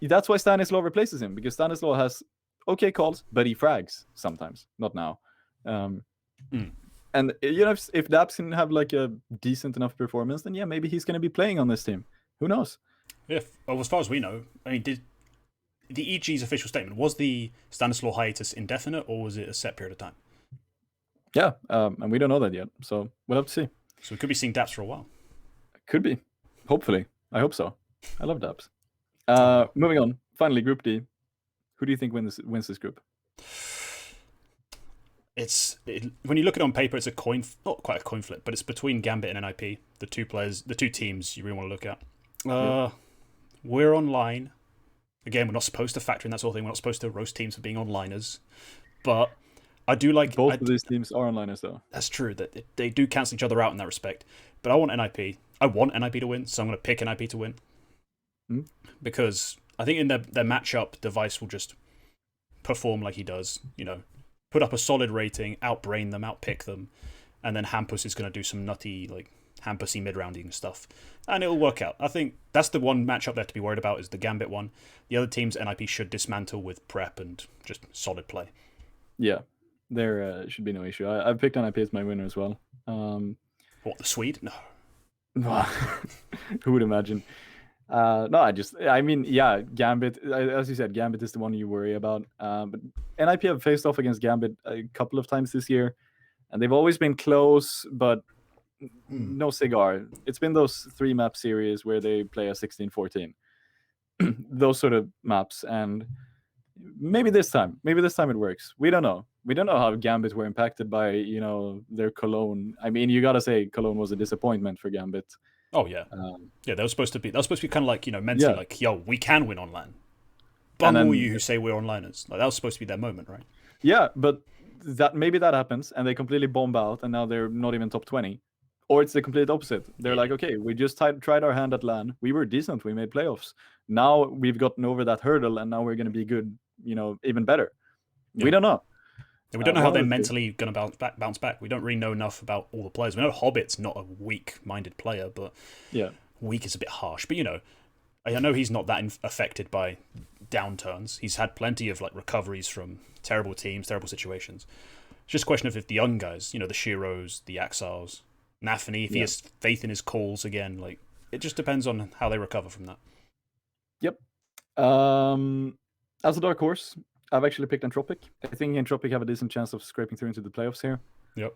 That's why Stanislaw replaces him, because Stanislaw has okay calls, but he frags sometimes. Not now. And if Daps can have like a decent enough performance, then maybe he's going to be playing on this team. Who knows? Yeah. Well, as far as we know, I mean, did the EG's official statement, was the Stanislaw hiatus indefinite, or was it a set period of time? Yeah, and we don't know that yet, so we'll have to see. So we could be seeing Daps for a while. Could be. Hopefully. I hope so. I love Daps. Moving on. Finally, Group D. Who do you think wins this group? When you look at it on paper, it's not quite a coin flip, but it's between Gambit and NIP, the two teams you really want to look at. We're online. Again, we're not supposed to factor in that sort of thing. We're not supposed to roast teams for being onliners. But I do like... Both of these teams are onliners, though. That's true. That they do cancel each other out in that respect. But I want NIP. I want NIP to win, so I'm going to pick NIP to win. Because I think in their matchup, Device will just perform like he does. You know, put up a solid rating, outbrain them, outpick them. And then Hampus is going to do some nutty, like, Hampusy mid-rounding stuff. And it'll work out. I think that's the one matchup there to be worried about is the Gambit one. The other teams, NIP should dismantle with prep and just solid play. Yeah. There should be no issue. I've picked NIP as my winner as well. What, the Swede? No. Who would imagine? I mean, yeah, Gambit, as you said, Gambit is the one you worry about. But NIP have faced off against Gambit a couple of times this year, and they've always been close, but no cigar. It's been those 3-map series where they play a 16-14. Those sort of maps, and maybe this time it works. We don't know. We don't know how Gambit were impacted by, you know, their Cologne. I mean, you gotta say Cologne was a disappointment for Gambit. Oh yeah, yeah. That was supposed to be kind of like, you know, mentally like, yo, we can win on LAN. Bum all you who say we're onliners. Like that was supposed to be their moment, right? Yeah, but maybe that happens and they completely bomb out and now they're not even top 20. Or it's the complete opposite. They're like, okay, we just tried our hand at LAN. We were decent. We made playoffs. Now we've gotten over that hurdle and now we're going to be good, you know, even better. Yeah. We don't know. Yeah, we don't know how they're mentally going to bounce back. We don't really know enough about all the players. We know Hobbit's not a weak-minded player, but weak is a bit harsh. But, you know, I know he's not that affected by downturns. He's had plenty of like recoveries from terrible teams, terrible situations. It's just a question of if the young guys, you know, the Shiros, the Axars, Nafany, if he has faith in his calls again, like it just depends on how they recover from that. Yep. As a dark horse, I've actually picked Entropic. I think Entropic have a decent chance of scraping through into the playoffs here. Yep.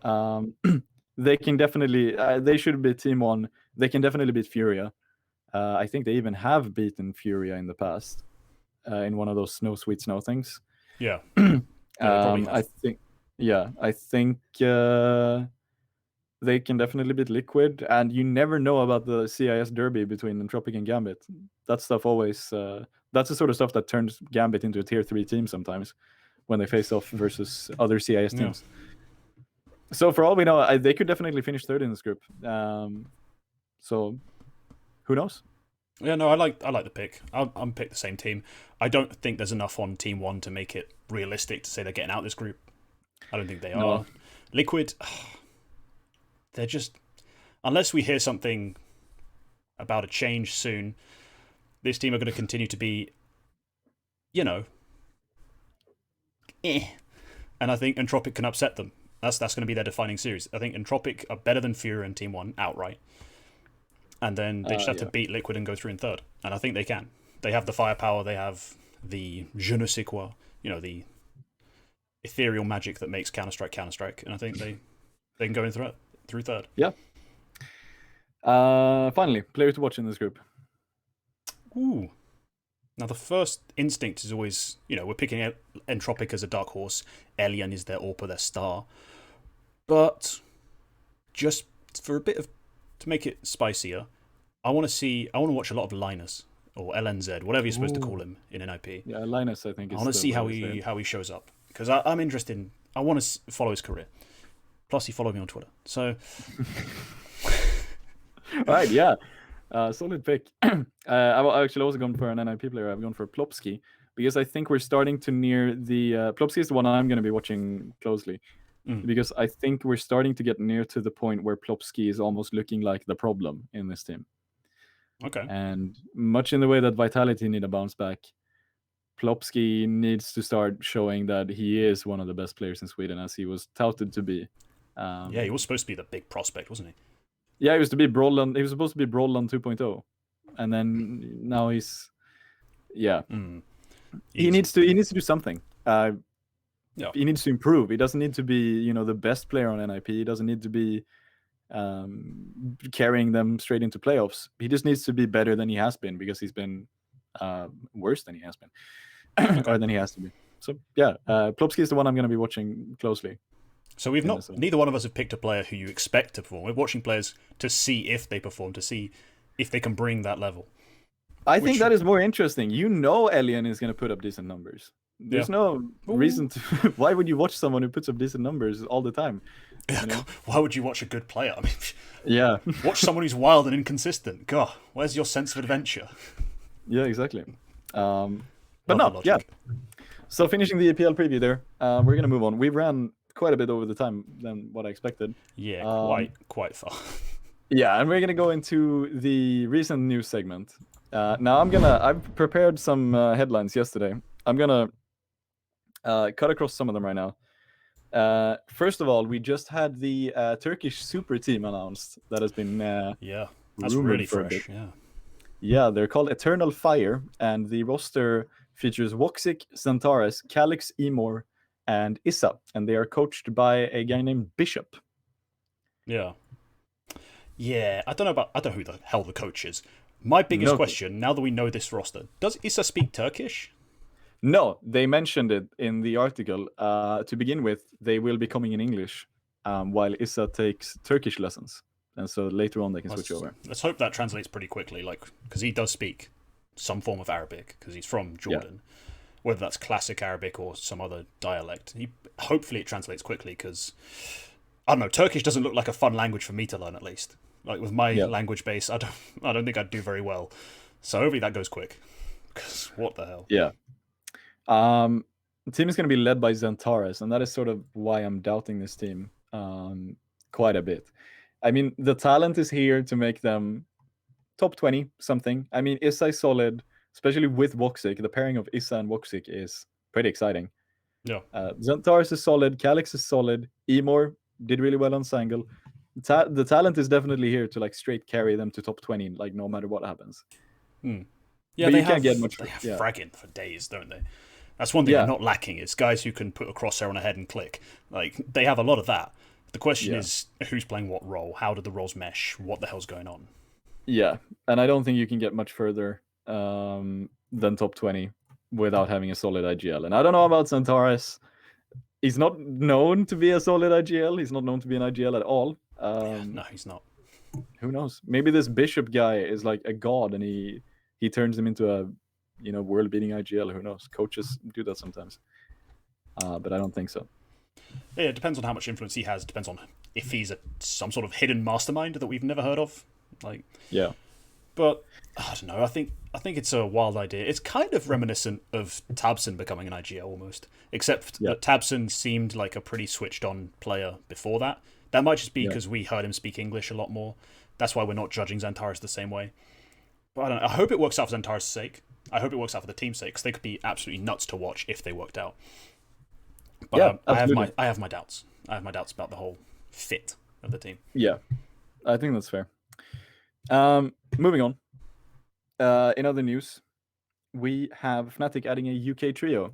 They can definitely, they should be team one. They can definitely beat Furia. I think they even have beaten Furia in the past in one of those sweet snow things. Yeah. I think they can definitely beat Liquid, and you never know about the CIS derby between Entropic and Gambit. That stuff always, that's the sort of stuff that turns Gambit into a tier 3 team sometimes when they face off versus other CIS teams. So for all we know, they could definitely finish third in this group. So who knows? Yeah, no, I like the pick. I'm pick the same team. I don't think there's enough on team one to make it realistic to say they're getting out of this group. I don't think they are. Liquid, they're just, unless we hear something about a change soon, this team are going to continue to be, you know, And I think Entropic can upset them. That's going to be their defining series. I think Entropic are better than Fury and Team 1 outright. And then they just have to beat Liquid and go through in third. And I think they can. They have the firepower. They have the je ne sais quoi, you know, the ethereal magic that makes Counter-Strike. And I think they can go in through third. Yeah. Finally, player to watch in this group. Ooh. Now, the first instinct is always, you know, we're picking Entropic as a dark horse. Elian is their AWPer, their star. But just for a bit of, to make it spicier, I want to watch a lot of Linus or LNZ, whatever you're supposed to call him in NIP. Yeah, Linus, I think. I want to see how he shows up because I'm interested in. I want to follow his career. Plus, he followed me on Twitter, so. All right, yeah. Solid pick. I've actually also gone for an NIP player. I've gone for Plopsky because I think we're starting to near the... Plopsky is the one I'm going to be watching closely because I think we're starting to get near to the point where Plopsky is almost looking like the problem in this team. Okay. And much in the way that Vitality need a bounce back, Plopsky needs to start showing that he is one of the best players in Sweden as he was touted to be. Yeah, he was supposed to be the big prospect, wasn't he? Yeah, he was supposed to be Broadland 2.0, and then now he's, he needs to do something. He needs to improve. He doesn't need to be, you know, the best player on NIP. He doesn't need to be carrying them straight into playoffs. He just needs to be better than he has been because he's been worse than he has been, or than he has to be. So yeah, Plopsky is the one I'm going to be watching closely. So neither one of us have picked a player who you expect to perform. We're watching players to see if they perform, to see if they can bring that level. I think that is more interesting. You know Elian is going to put up decent numbers. There's no reason to... Why would you watch someone who puts up decent numbers all the time? You know? Why would you watch a good player? I mean, yeah. Watch someone who's wild and inconsistent. God, where's your sense of adventure? Yeah, exactly. But no, yeah. So finishing the EPL preview there, we're going to move on. We ran quite a bit over the time than what I expected. Yeah, quite far. Yeah, and we're going to go into the recent news segment. Now I've prepared some headlines yesterday. I'm going to cut across some of them right now. First of all, we just had the Turkish super team announced that has been that's really fresh. Yeah, they're called Eternal Fire, and the roster features Woxic, Xantares, Calix, Emor, and Issa, and they are coached by a guy named Bishop. Yeah, I don't know who the hell the coach is. My biggest question, now that we know this roster, does Issa speak Turkish? No, they mentioned it in the article. To begin with, they will be coming in English, while Issa takes Turkish lessons. And so later on they can switch over. Let's hope that translates pretty quickly, because he does speak some form of Arabic, because he's from Jordan. Yeah. Whether that's classic Arabic or some other dialect. Hopefully it translates quickly, because, I don't know, Turkish doesn't look like a fun language for me to learn, at least. Like, with my language base, I don't think I'd do very well. So hopefully that goes quick. Because what the hell? Yeah. The team is going to be led by Xantares, and that is sort of why I'm doubting this team quite a bit. I mean, the talent is here to make them top 20 something. I mean, Issa is solid, especially with Woxic. The pairing of Issa and Woxic is pretty exciting. Yeah. Xantares is solid. Calix is solid. Emor did really well on Sangle. The talent is definitely here to like straight carry them to top 20, like no matter what happens. Yeah, but they can't get much. They have fragging for days, don't they? That's one thing they're not lacking, is guys who can put a crosshair on a head and click. Like, they have a lot of that. The question is, who's playing what role? How do the roles mesh? What the hell's going on? Yeah, and I don't think you can get much further than top 20 without having a solid IGL. And I don't know about Xantares. He's not known to be a solid IGL. He's not known to be an IGL at all. No, he's not. Who knows? Maybe this Bishop guy is like a god, and he turns him into a world-beating IGL. Who knows? Coaches do that sometimes, but I don't think so. Yeah, it depends on how much influence he has. It depends on if he's some sort of hidden mastermind that we've never heard of. Like, yeah, but I don't know. I think it's a wild idea. It's kind of reminiscent of Tabson becoming an IGL almost, except that Tabson seemed like a pretty switched-on player before that. That might just be because we heard him speak English a lot more. That's why we're not judging Xantares the same way. But I don't know. I hope it works out for Xantares' sake. I hope it works out for the team's sake, because they could be absolutely nuts to watch if they worked out. But I have my doubts. I have my doubts about the whole fit of the team. Yeah, I think that's fair. Moving on. In other news, we have Fnatic adding a UK trio,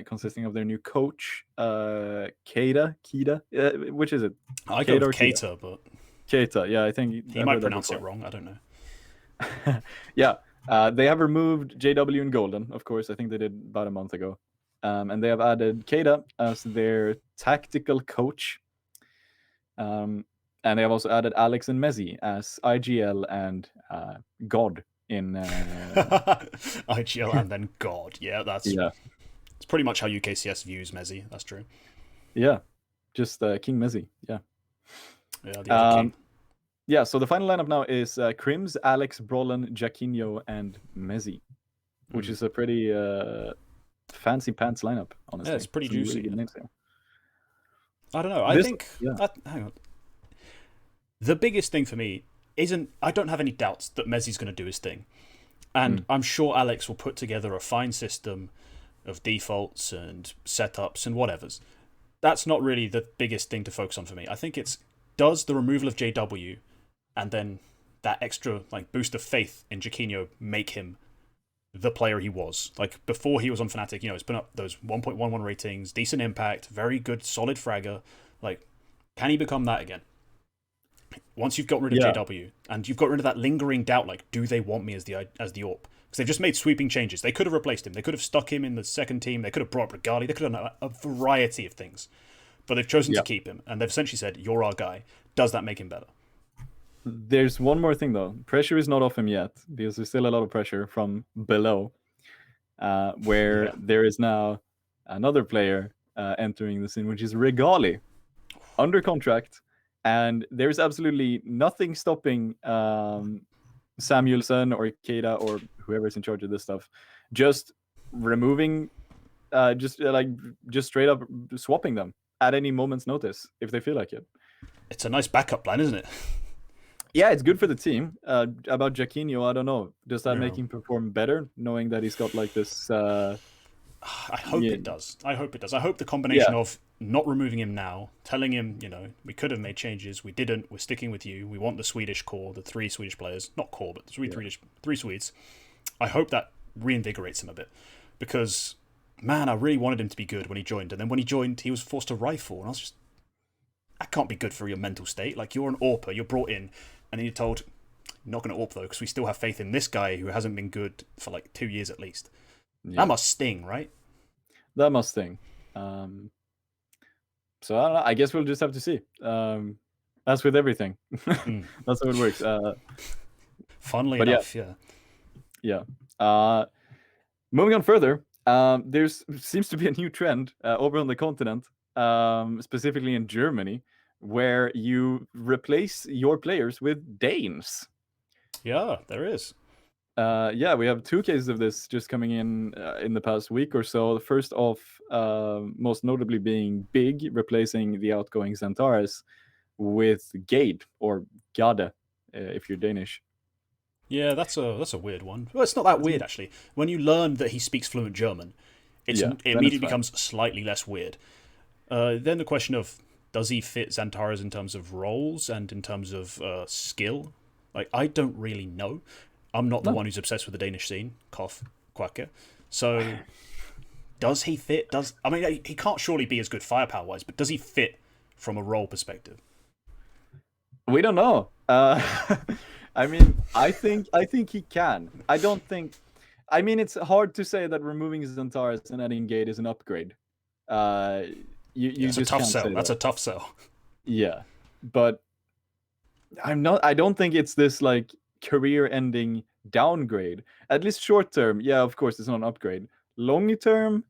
consisting of their new coach, Keita. Which is it? I go with Keita, but Keita. Yeah, I think he might pronounce it wrong. I don't know. Yeah. They have removed JW and Golden, of course. I think they did about a month ago. And they have added Keita as their tactical coach. And they have also added Alex and Messi as IGL and God in... IGL and then God. Yeah, it's pretty much how UKCS views Messi. That's true. Yeah, just King Messi. Yeah. Yeah, the other king. Yeah, so the final lineup now is Crims, Alex, Brolin, Jaquinho, and Messi, which is a pretty fancy pants lineup, honestly. Yeah, it's pretty juicy. Really good names there. I don't know. I think... hang on. The biggest thing for me isn't... I don't have any doubts that Messi's going to do his thing. And I'm sure Alex will put together a fine system of defaults and setups and whatevers. That's not really the biggest thing to focus on for me. I think it's, does the removal of JW and then that extra boost of faith in Jaquinho make him the player he was? Like, before he was on Fnatic, he's put up those 1.11 ratings, decent impact, very good, solid fragger. Like, can he become that again? Once you've got rid of JW and you've got rid of that lingering doubt, do they want me as the AWP? Because they've just made sweeping changes. They could have replaced him. They could have stuck him in the second team. They could have brought Brigali. They could have done a variety of things. But they've chosen to keep him. And they've essentially said, you're our guy. Does that make him better? There's one more thing though. Pressure is not off him yet because there's still a lot of pressure from below, where there is now another player entering the scene, which is Regali, under contract, and there's absolutely nothing stopping Samuelson or Ikeda or whoever's in charge of this stuff just removing, just straight up swapping them at any moment's notice if they feel like it. It's a nice backup plan, isn't it? Yeah, it's good for the team. About Jaquinho, I don't know. Does that make him perform better, knowing that he's got like this? I hope it does. I hope it does. I hope the combination of not removing him now, telling him, we could have made changes, we didn't, we're sticking with you, we want the Swedish core, the 3 Swedish players, not core, but the three Swedes. I hope that reinvigorates him a bit. Because, man, I really wanted him to be good when he joined. And then when he joined, he was forced to rifle. And I was just, that can't be good for your mental state. Like, you're an AWPer, you're brought in, and then you're told, not going to AWP though, because we still have faith in this guy who hasn't been good for like 2 years at least. Yeah. That must sting, right? That must sting. So I don't know. I guess we'll just have to see. That's with everything. That's how it works. Funnily enough, yeah. Moving on further, there seems to be a new trend over on the continent, specifically in Germany, where you replace your players with Danes. Yeah, there is. Yeah, we have 2 cases of this just coming in the past week or so. The first off, most notably being Big replacing the outgoing Xantares with Gade or Gade, if you're Danish. Yeah, that's a weird one. Well, it's not that weird actually. When you learn that he speaks fluent German, it immediately becomes slightly less weird. Then the question of, does he fit Xantares in terms of roles and in terms of skill? Like, I don't really know. I'm not the one who's obsessed with the Danish scene. Cough, Quacke. So, does he fit? I mean, he can't surely be as good firepower-wise, but does he fit from a role perspective? We don't know. I mean, I think he can. I don't think. I mean, it's hard to say that removing Xantares and adding Gade is an upgrade. It's a tough sell. That's a tough sell. Yeah, but I don't think it's this like career-ending downgrade. At least short term, yeah, of course, it's not an upgrade. Long term,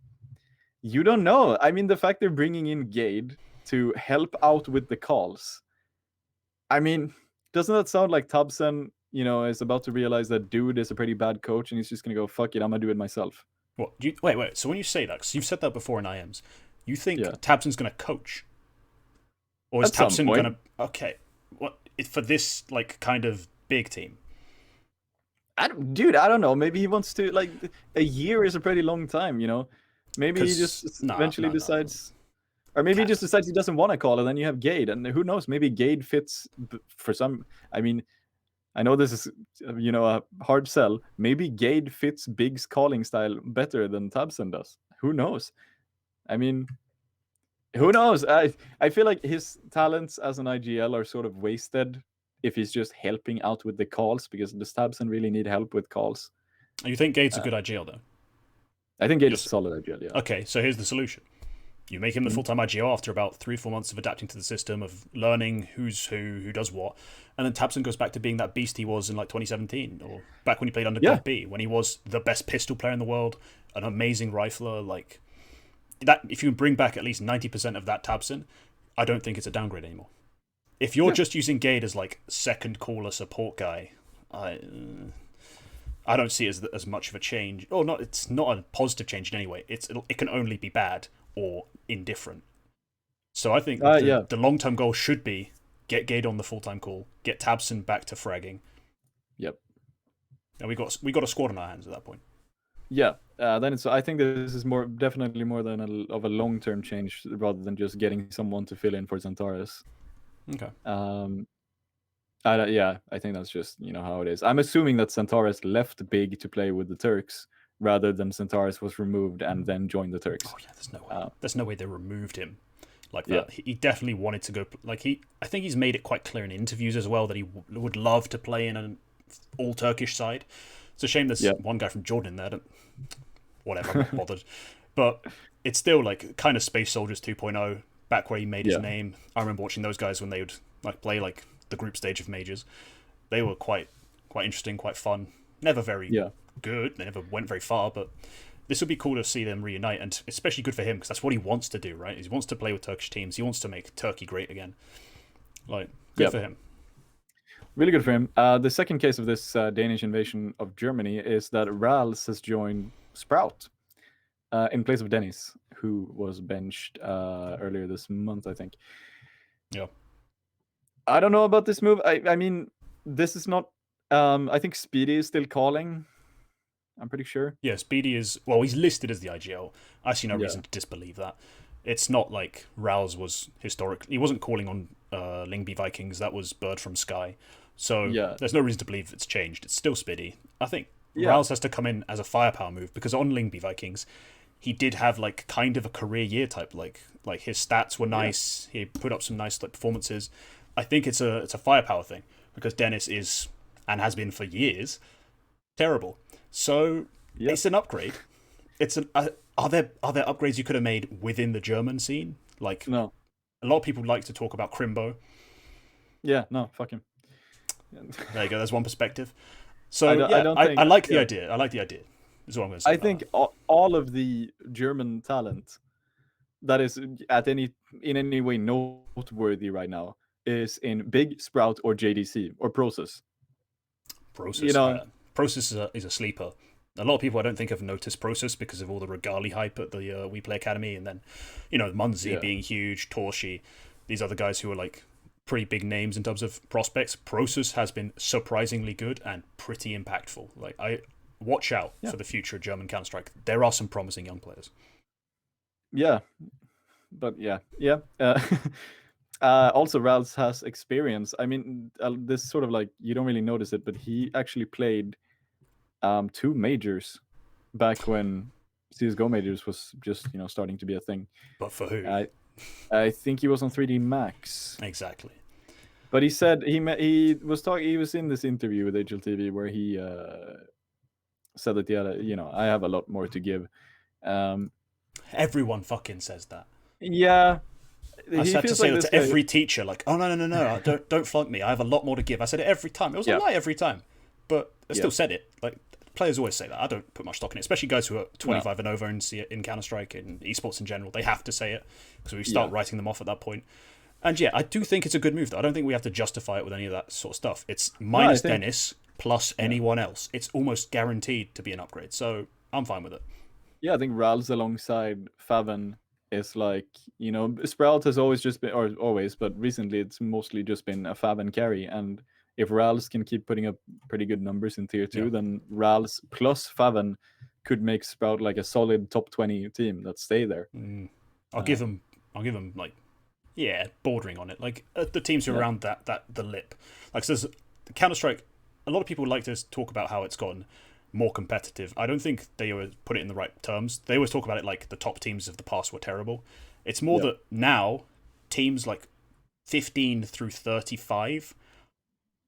you don't know. I mean, the fact they're bringing in Gade to help out with the calls. I mean, doesn't that sound like Tabsen, is about to realize that dude is a pretty bad coach and he's just gonna go, fuck it, I'm gonna do it myself. What? Wait. So when you say that, because you've said that before in IMs, you think Tabsen's gonna coach, or is Tabsen gonna? Okay, what for this like kind of big team? I don't know. Maybe he wants to, like, a year is a pretty long time, Maybe he just eventually decides. Or maybe he just decides he doesn't want to call, and then you have Gade, and who knows? Maybe Gade fits for some. I mean, I know this is, a hard sell. Maybe Gade fits Big's calling style better than Tabsen does. Who knows? I mean, who knows? I feel like his talents as an IGL are sort of wasted if he's just helping out with the calls, because the Tabsen really need help with calls. You think Gade's a good IGL, though? I think Gade is a solid IGL, yeah. Okay, so here's the solution. You make him the full-time IGL after about 3-4 months of adapting to the system, of learning who's who does what, and then Tabsen goes back to being that beast he was in like 2017, or back when he played under Block B, when he was the best pistol player in the world, an amazing rifler. Like that, if you bring back at least 90% of that Tabsen, I don't think it's a downgrade anymore. If you're just using Gade as like second caller support guy, I don't see it as much of a change. Or not, it's not a positive change in any way. It can only be bad or indifferent. So I think the long-term goal should be get Gade on the full-time call, get Tabsen back to fragging. Yep. And we got a squad on our hands at that point. Yeah. Then I think this is definitely more than of a long-term change rather than just getting someone to fill in for Xantares. Okay. I think that's just how it is. I'm assuming that Xantares left Big to play with the Turks rather than Xantares was removed and then joined the Turks. Oh yeah, there's no way. There's no way they removed him like that. Yeah. He definitely wanted to go. Like I think he's made it quite clear in interviews as well that he would love to play in an all Turkish side. It's a shame there's one guy from Jordan in there. Whatever, I'm not bothered. But it's still like kind of Space Soldiers 2.0. Back where he made his name. I remember watching those guys when they would like play like the group stage of majors. They were quite interesting, quite fun. Never very good. They never went very far, but this would be cool to see them reunite, and especially good for him because that's what he wants to do, right? He wants to play with Turkish teams. He wants to make Turkey great again. Like, good for him. Really good for him. The second case of this Danish invasion of Germany is that Rals has joined Sprout in place of Dennis, who was benched earlier this month, I think. Yeah. I don't know about this move. I mean, this is not... I think Speedy is still calling. I'm pretty sure. Yeah, Speedy is... Well, he's listed as the IGL. I see no reason to disbelieve that. It's not like Rouse was historic. He wasn't calling on Lyngby Vikings. That was Bird from Sky. So there's no reason to believe it's changed. It's still Speedy. I think Rouse has to come in as a firepower move because on Lyngby Vikings, he did have like kind of a career year type. Like his stats were nice. He put up some nice like performances. I think it's a firepower thing because Dennis is and has been for years terrible. So it's an upgrade. It's an are there upgrades you could have made within the German scene? Like no, a lot of people like to talk about Crimbo. Yeah, no, fuck him. There you go. There's one perspective. So I like the idea. I like the idea. Is what I'm going to say. I think all of the German talent that is in any way noteworthy right now is in Big, Sprout, or JDC or Process. Process, Process is a sleeper. A lot of people I don't think have noticed Process because of all the Regali hype at the We Play Academy, and then Munzi being huge, Torshi, these other guys who are like pretty big names in terms of prospects. Process has been surprisingly good and pretty impactful. Like watch out for the future of German Counter-Strike. There are some promising young players. Yeah, but also Rals has experience. I mean, this sort of like you don't really notice it, but he actually played 2 majors back when CSGO majors was just starting to be a thing. But for who? I think he was on 3D Max. Exactly. But he said he was in this interview with HLTV where he said that I have a lot more to give. Everyone fucking says that. Yeah. I had to say that to every teacher, like, oh no, don't flunk me. I have a lot more to give. I said it every time. It was a lie every time, but I still said it. Like players always say that. I don't put much stock in it, especially guys who are 25 and over and see it in Counter-Strike and esports in general. They have to say it because we start writing them off at that point. And I do think it's a good move. Though I don't think we have to justify it with any of that sort of stuff. It's minus Dennis plus anyone else. It's almost guaranteed to be an upgrade. So I'm fine with it. Yeah, I think Rals alongside Faven is like, Sprout has always just been, or always, but recently it's mostly just been a Faven carry. And if Rals can keep putting up pretty good numbers in tier 2, then Rals plus Faven could make Sprout like a solid top 20 team that stay there. I'll give them like, bordering on it. Like the teams who are around the lip. Like so there's Counter-Strike. A lot of people like to talk about how it's gotten more competitive. I don't think they always put it in the right terms. They always talk about it like the top teams of the past were terrible. It's more that now teams like 15 through 35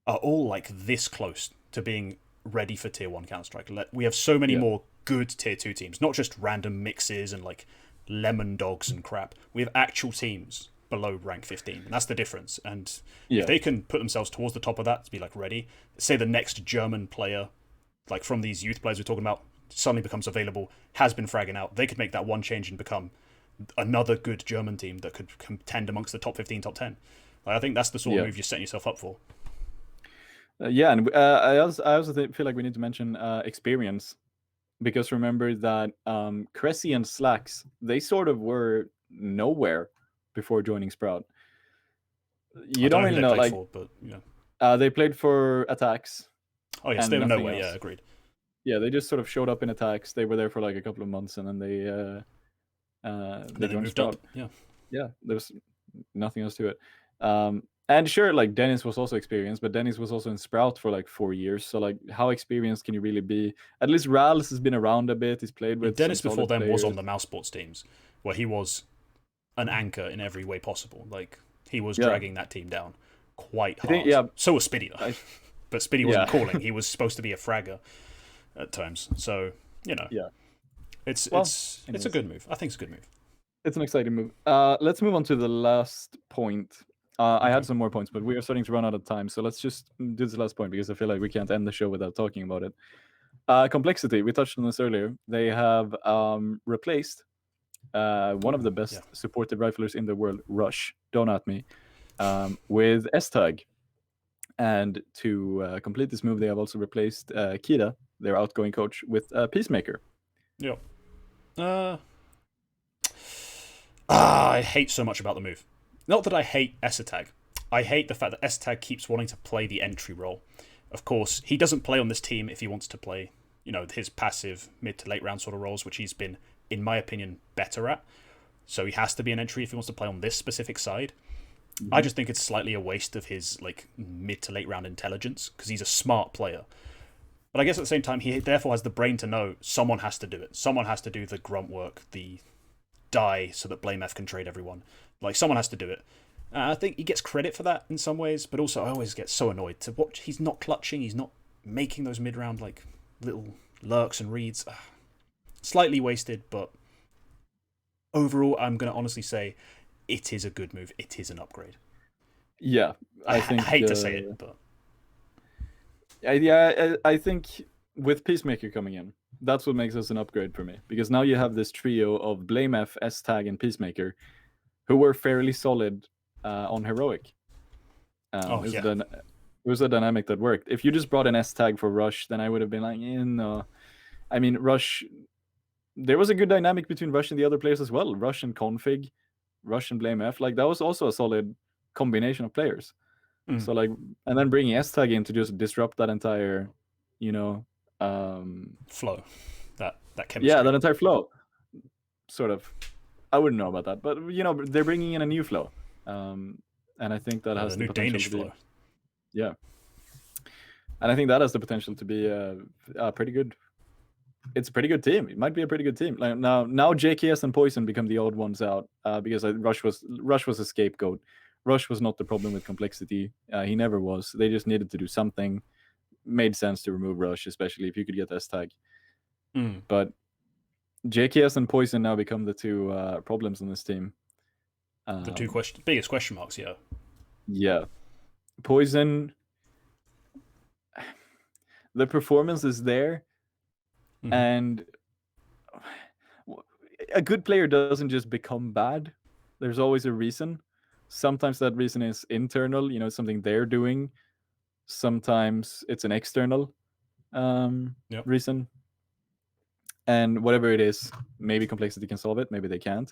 are all like this close to being ready for tier 1 Counter-Strike. We have so many more good tier 2 teams, not just random mixes and like lemon dogs and crap. We have actual teams below rank 15, and that's the difference. And if they can put themselves towards the top of that to be like ready, say the next German player, like from these youth players we're talking about, suddenly becomes available, has been fragging out, they could make that one change and become another good German team that could contend amongst the top 15, top 10. Like, I think that's the sort of move you're setting yourself up for. And I also feel like we need to mention experience, because remember that Cressy and Slacks, they sort of were nowhere before joining Sprout. You don't really know, like, they played for Attacks. Oh yes, they were nowhere. Yeah, agreed. Yeah, they just sort of showed up in Attacks. They were there for like a couple of months, and then they moved up. Yeah, there was nothing else to it. And sure, like Dennis was also experienced, but Dennis was also in Sprout for like 4 years. So like, how experienced can you really be? At least Rals has been around a bit. He's played with Dennis before then was on the Mouse Sports teams, where he was an anchor in every way possible. Like he was dragging that team down quite hard. So was Spiddy though. But Spiddy wasn't calling. He was supposed to be a fragger at times. So, it's a good move. I think it's a good move. It's an exciting move. Let's move on to the last point. I had some more points, but we are starting to run out of time. So let's just do this last point because I feel like we can't end the show without talking about it. Complexity. We touched on this earlier. They have replaced one of the best supported riflers in the world, Rush. Don't at me. With S-Tag. And to complete this move, they have also replaced Kira, their outgoing coach, with Peacemaker. Yeah. I hate so much about the move. Not that I hate S-Tag. I hate the fact that S-Tag keeps wanting to play the entry role. Of course, he doesn't play on this team if he wants to play, his passive mid to late round sort of roles, which he's been, in my opinion, better at. So he has to be an entry if he wants to play on this specific side. Mm-hmm. I just think it's slightly a waste of his mid to late round intelligence because he's a smart player. But I guess at the same time, he therefore has the brain to know someone has to do it. Someone has to do the grunt work, the die so that BlameF can trade everyone. Someone has to do it. I think he gets credit for that in some ways, but also I always get so annoyed to watch. He's not clutching. He's not making those mid-round little lurks and reads. Slightly wasted, but overall, I'm going to honestly say it is a good move. It is an upgrade. Yeah, I hate to say it, but I think with Peacemaker coming in, that's what makes us an upgrade for me. Because now you have this trio of BlameF, S-Tag, and Peacemaker, who were fairly solid on Heroic. It was a dynamic that worked. If you just brought an S-Tag for Rush, then I would have been like, no. I mean, Rush... There was a good dynamic between Rush and the other players as well. Rush and Config, Rush and BlameF. That was also a solid combination of players. Mm. So, and then bringing S-Tag in to just disrupt that entire, flow. That chemistry. Yeah, that entire flow. Sort of. I wouldn't know about that. But, they're bringing in a new flow. And I think that has the new potential Danish to be, flow. Yeah. And I think that has the potential to be pretty good. It's a pretty good team. It might be a pretty good team. Now JKS and Poison become the odd ones out because Rush was a scapegoat. Rush was not the problem with complexity. He never was. They just needed to do something. Made sense to remove Rush, especially if you could get S-Tag. Mm. But JKS and Poison now become the two problems in this team. The two biggest question marks, yeah. Yeah. Poison, the performance is there. Mm-hmm. And a good player doesn't just become bad. There's always a reason. Sometimes that reason is internal, something they're doing. Sometimes it's an external reason. And whatever it is, maybe complexity can solve it, maybe they can't.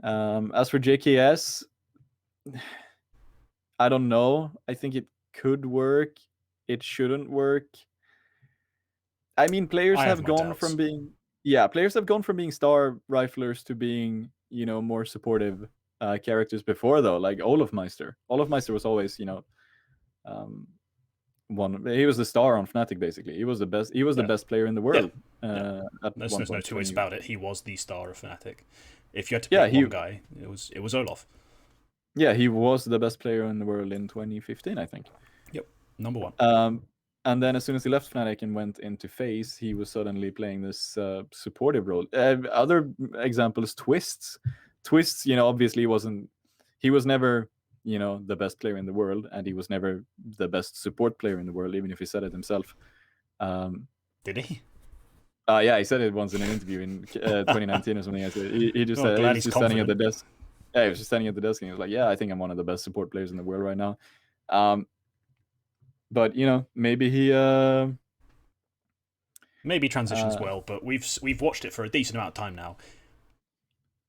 As for JKS, I don't know. I think it could work. It shouldn't work. I mean, players have gone from being star riflers to being, more supportive characters before, though. Like Olofmeister. Olofmeister was always, one. He was the star on Fnatic, basically. He was the best. He was the best player in the world. Yeah. There's no two ways about it. He was the star of Fnatic. If you had to pick one guy, it was Olof. Yeah, he was the best player in the world in 2015, I think. Yep, number one. And then as soon as he left Fnatic and went into FaZe, he was suddenly playing this supportive role. Other examples, Twists. Twists, obviously he was never, the best player in the world, and he was never the best support player in the world, even if he said it himself. Did he? Yeah, he said it once in an interview in 2019 or something. He just said he was just standing at the desk. Yeah, he was just standing at the desk and he was like, "Yeah, I think I'm one of the best support players in the world right now." But maybe he maybe transitions well, but we've watched it for a decent amount of time now.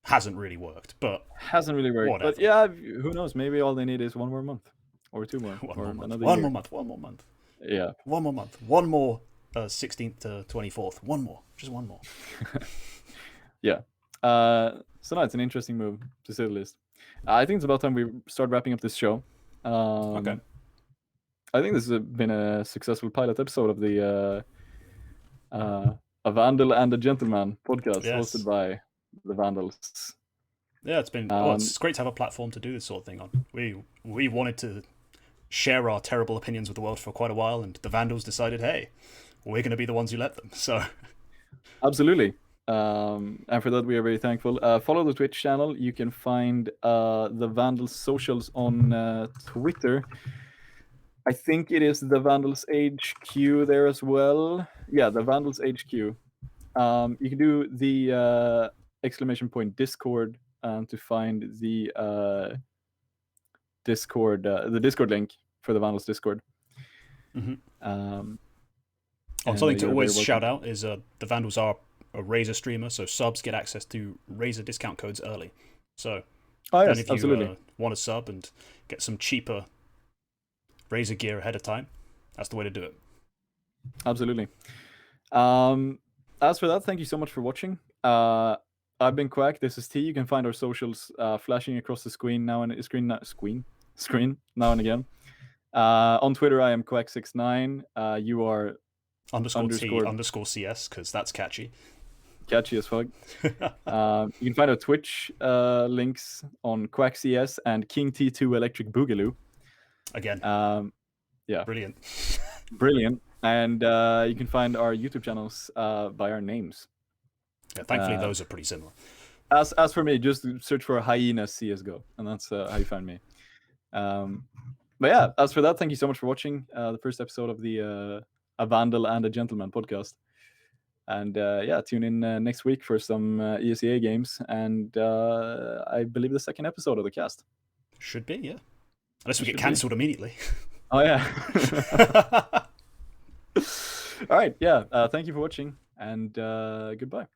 Hasn't really worked, but whatever. But yeah, who knows? Maybe all they need is one more month or two more, one more month. Yeah, one more month. One more 16th to 24th. One more, just one more. Yeah. So no, it's an interesting move to say the least. I think it's about time we start wrapping up this show. Okay. I think this has been a successful pilot episode of the A Vandal and A Gentleman podcast, hosted by the Vandals. Yeah, it's been. It's great to have a platform to do this sort of thing on. We wanted to share our terrible opinions with the world for quite a while, and the Vandals decided, hey, we're going to be the ones who let them. So, absolutely. And for that, we are very thankful. Follow the Twitch channel. You can find the Vandals socials on Twitter. I think it is the Vandals HQ there as well. Yeah, the Vandals HQ. You can do the !Discord to find the Discord link for the Vandals Discord. Something to always shout out is the Vandals are a Razer streamer, so subs get access to Razer discount codes early. So yes, if you want to sub and get some cheaper Razer gear ahead of time, that's the way to do it. Absolutely. As for that, thank you so much for watching. I've been Quack. This is T. You can find our socials flashing across the screen now and again. On Twitter, I am Quack69. You are _T_CS because that's catchy. Catchy as fuck. You can find our Twitch links on QuackeCS and King T2 Electric Boogaloo. Again. Yeah. Brilliant. Brilliant. And you can find our YouTube channels by our names. Yeah, thankfully, those are pretty similar. As for me, just search for Hyena CSGO, and that's how you find me. But yeah, as for that, thank you so much for watching the first episode of the A Vandal and A Gentleman podcast. And yeah, tune in next week for some ESEA games, and I believe the second episode of the cast. Should be, yeah. Unless we get cancelled immediately. Oh, yeah. All right, yeah. Thank you for watching, and goodbye.